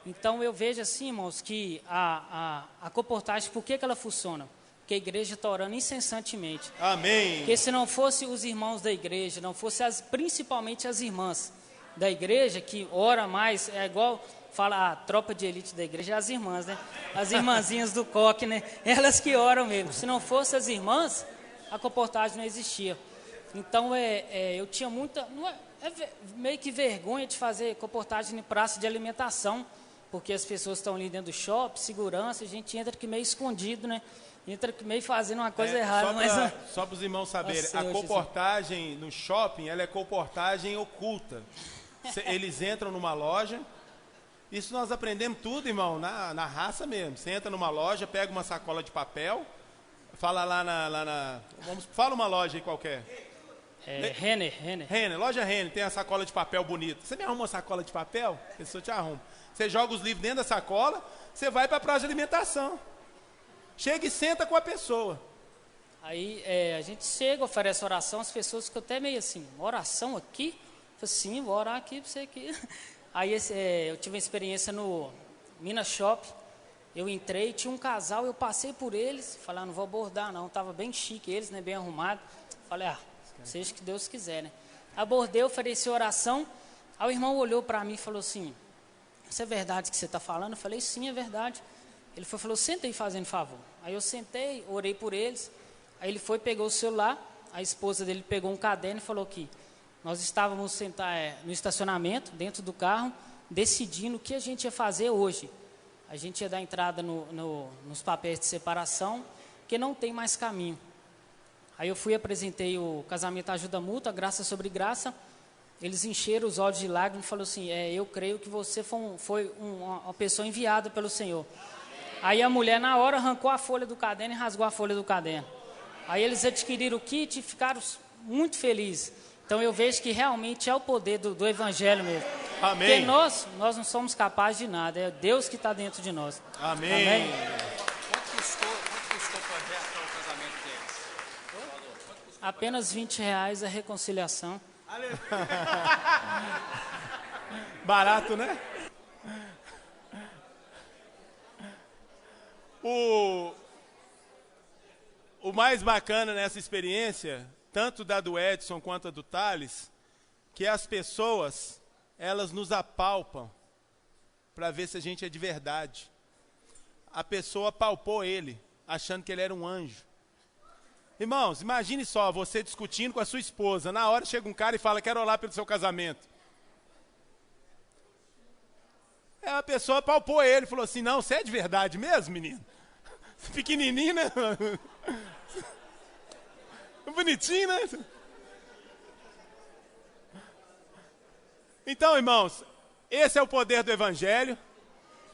Então eu vejo assim, irmãos, que a comportagem, por que ela funciona? Porque a igreja está orando incessantemente. Amém. Porque se não fosse os irmãos da igreja, não fosse principalmente as irmãs da igreja, que ora mais, é igual fala a tropa de elite da igreja, as irmãs, né? As irmãzinhas do coque, né? Elas que oram mesmo. Se não fosse as irmãs, a comportagem não existia. Então, eu tinha muita... meio que vergonha de fazer comportagem em praça de alimentação, porque as pessoas estão ali dentro do shopping, segurança, a gente entra aqui meio escondido, né? Entra meio fazendo uma coisa errada. Só para os irmãos saberem, a comportagem no shopping, ela é comportagem oculta. Eles entram numa loja, isso nós aprendemos tudo, irmão, na raça mesmo. Você entra numa loja, pega uma sacola de papel, fala fala uma loja aí qualquer. Renner, loja Renner, tem a sacola de papel bonita. Você me arruma uma sacola de papel? A pessoa te arruma. Você joga os livros dentro da sacola, você vai para a praça de alimentação. Chega e senta com a pessoa. Aí a gente chega, oferece oração, as pessoas ficam até meio assim, oração aqui? Eu falei, sim, vou orar aqui para você aqui. Aí eu tive uma experiência no Minas Shop, eu entrei, tinha um casal, eu passei por eles, falei, não vou abordar não, estava bem chique eles, né, bem arrumado. Falei, seja o que Deus quiser, né. Abordei, ofereci oração, aí o irmão olhou para mim e falou assim, isso é verdade que você está falando? Eu falei, sim, é verdade. Ele falou, senta aí fazendo favor. Aí eu sentei, orei por eles. Aí ele pegou o celular, a esposa dele pegou um caderno e falou que nós estávamos no estacionamento, dentro do carro, decidindo o que a gente ia fazer hoje. A gente ia dar entrada nos papéis de separação, porque não tem mais caminho. Aí eu apresentei o casamento ajuda mútua, graça sobre graça. Eles encheram os olhos de lágrimas e falaram assim, eu creio que você foi uma pessoa enviada pelo Senhor. Aí a mulher, na hora, arrancou a folha do caderno e rasgou a folha do caderno. Aí eles adquiriram o kit e ficaram muito felizes. Então eu vejo que realmente é o poder do Evangelho mesmo. Amém. Porque nós não somos capazes de nada, é Deus que está dentro de nós. Amém. Amém? Quanto custou o casamento deles? Apenas R$20 a reconciliação. Barato, né? O mais bacana nessa experiência, tanto da do Edson quanto a do Thales, que as pessoas, elas nos apalpam para ver se a gente é de verdade. A pessoa apalpou ele, achando que ele era um anjo. Irmãos, imagine só, você discutindo com a sua esposa, na hora chega um cara e fala, quero orar pelo seu casamento. A pessoa apalpou ele, falou assim, não, você é de verdade mesmo, menino? Pequenininho, né? Bonitinho, né? Então, irmãos, esse é o poder do Evangelho.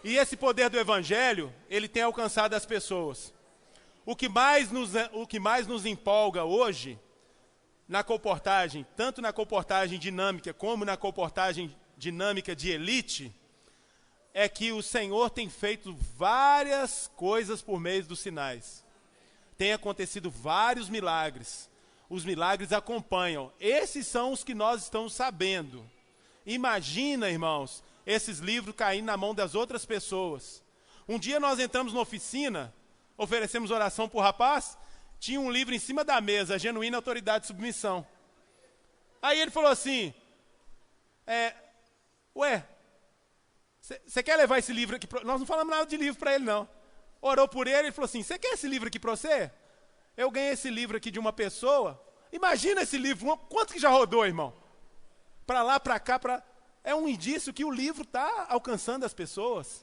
E esse poder do Evangelho, ele tem alcançado as pessoas. O que mais nos empolga hoje, na colportagem, tanto na colportagem dinâmica como na colportagem dinâmica de elite, é que o Senhor tem feito várias coisas por meio dos sinais. Tem acontecido vários milagres. Os milagres acompanham. Esses são os que nós estamos sabendo. Imagina, irmãos, esses livros caindo na mão das outras pessoas. Um dia nós entramos na oficina, oferecemos oração para o rapaz, tinha um livro em cima da mesa, a Genuína Autoridade de Submissão. Aí ele falou assim, você quer levar esse livro aqui? Nós não falamos nada de livro para ele, não. Orou por ele, ele falou assim, você quer esse livro aqui para você? Eu ganhei esse livro aqui de uma pessoa. Imagina esse livro, quanto que já rodou, irmão? Para lá, para cá, é um indício que o livro está alcançando as pessoas.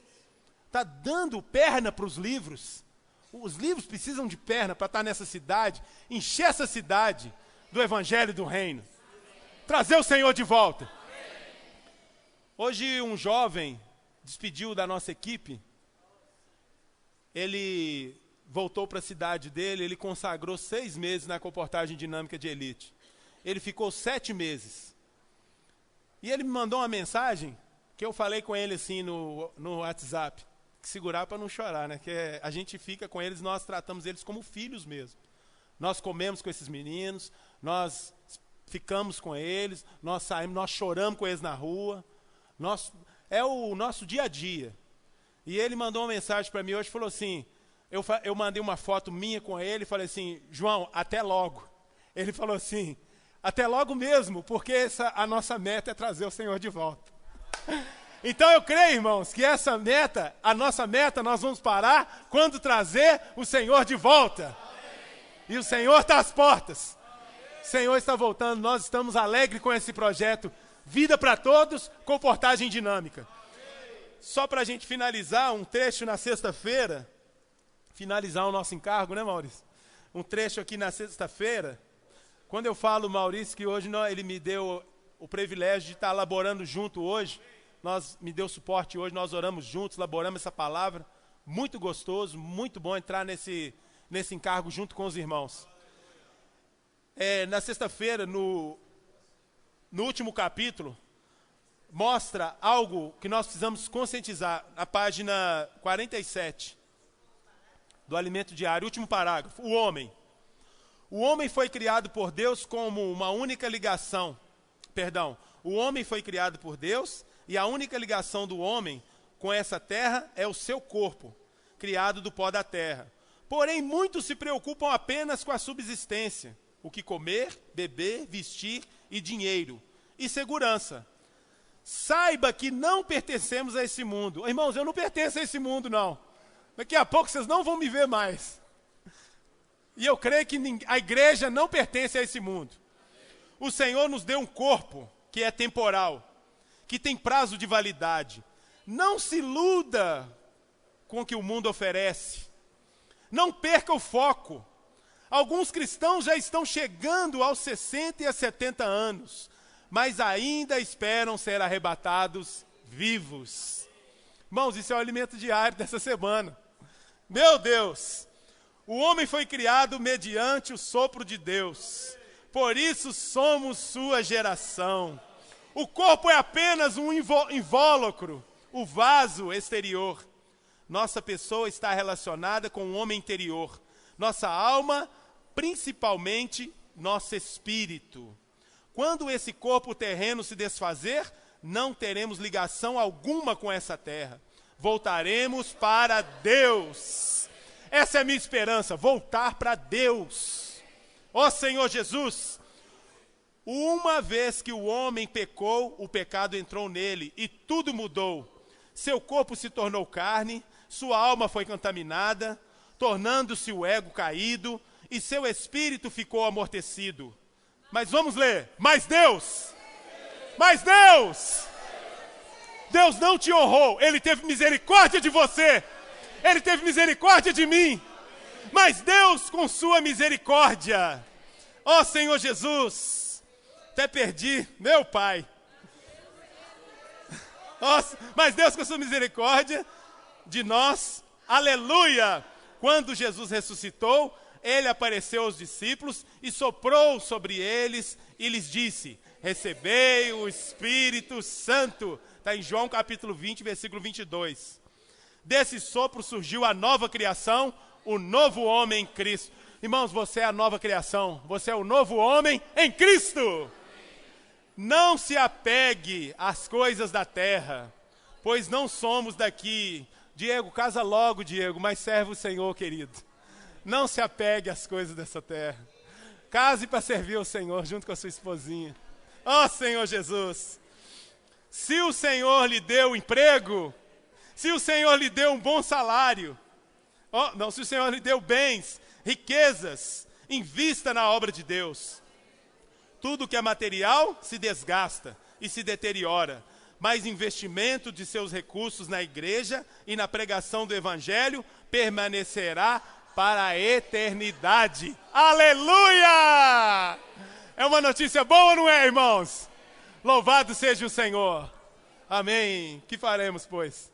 Está dando perna para os livros. Os livros precisam de perna para estar nessa cidade, encher essa cidade do Evangelho do Reino. Trazer o Senhor de volta. Hoje um jovem despediu da nossa equipe. Ele voltou para a cidade dele, ele consagrou 6 meses na colportagem dinâmica de elite. Ele ficou 7 meses. E ele me mandou uma mensagem, que eu falei com ele assim no WhatsApp, que segurar para não chorar, né? Que a gente fica com eles, nós tratamos eles como filhos mesmo. Nós comemos com esses meninos, nós ficamos com eles, nós saímos, nós choramos com eles na rua. É o nosso dia a dia. E ele mandou uma mensagem para mim hoje, falou assim, eu mandei uma foto minha com ele e falei assim, João, até logo. Ele falou assim, até logo mesmo, porque a nossa meta é trazer o Senhor de volta. Então eu creio, irmãos, que a nossa meta, nós vamos parar quando trazer o Senhor de volta. E o Senhor está às portas. O Senhor está voltando, nós estamos alegres com esse projeto. Vida para todos, colportagem dinâmica. Só para a gente finalizar, um trecho na sexta-feira, finalizar o nosso encargo, né, Maurício? Um trecho aqui na sexta-feira. Quando eu falo, Maurício, que hoje ele me deu o privilégio de estar elaborando junto hoje, me deu suporte hoje, nós oramos juntos, elaboramos essa palavra, muito gostoso, muito bom entrar nesse encargo junto com os irmãos. Na sexta-feira, no último capítulo, mostra algo que nós precisamos conscientizar, na página 47, do alimento diário, último parágrafo, o homem. O homem foi criado por Deus como uma única ligação, o homem foi criado por Deus e a única ligação do homem com essa terra é o seu corpo, criado do pó da terra. Porém, muitos se preocupam apenas com a subsistência, o que comer, beber, vestir e dinheiro, e segurança. Saiba que não pertencemos a esse mundo. Irmãos, eu não pertenço a esse mundo, não. Daqui a pouco vocês não vão me ver mais. E eu creio que a igreja não pertence a esse mundo. O Senhor nos deu um corpo que é temporal, que tem prazo de validade. Não se iluda com o que o mundo oferece. Não perca o foco. Alguns cristãos já estão chegando aos 60 e a 70 anos, mas ainda esperam ser arrebatados vivos. Irmãos, isso é o alimento diário dessa semana. Meu Deus! O homem foi criado mediante o sopro de Deus. Por isso somos sua geração. O corpo é apenas um invólucro, o vaso exterior. Nossa pessoa está relacionada com o homem interior. Nossa alma, principalmente nosso espírito. Quando esse corpo terreno se desfazer, não teremos ligação alguma com essa terra. Voltaremos para Deus. Essa é a minha esperança, voltar para Deus. Ó Senhor Jesus, Uma vez que o homem pecou, o pecado entrou nele e tudo mudou. Seu corpo se tornou carne, sua alma foi contaminada, tornando-se o ego caído, e seu espírito ficou amortecido. Mas vamos ler. Mas Deus, Deus não te honrou, Ele teve misericórdia de você, Ele teve misericórdia de mim. Mas Deus, com sua misericórdia, ó Senhor Jesus, até perdi, meu Pai. Mas Deus, com sua misericórdia de nós, aleluia, quando Jesus ressuscitou, Ele apareceu aos discípulos e soprou sobre eles e lhes disse: recebei o Espírito Santo. Está em João capítulo 20, versículo 22. Desse sopro surgiu a nova criação, o novo homem em Cristo. Irmãos, você é a nova criação, você é o novo homem em Cristo. Não se apegue às coisas da terra, pois não somos daqui. Diego, casa logo, Diego, mas serve o Senhor, querido. Não se apegue às coisas dessa terra. Case para servir o Senhor junto com a sua esposinha. Ó Senhor Jesus, se o Senhor lhe deu emprego, se o Senhor lhe deu um bom salário, se o Senhor lhe deu bens, riquezas, invista na obra de Deus. Tudo que é material se desgasta e se deteriora, mas investimento de seus recursos na igreja e na pregação do evangelho permanecerá para a eternidade. Aleluia! É uma notícia boa ou não é, irmãos? Louvado seja o Senhor. Amém. Que faremos, pois?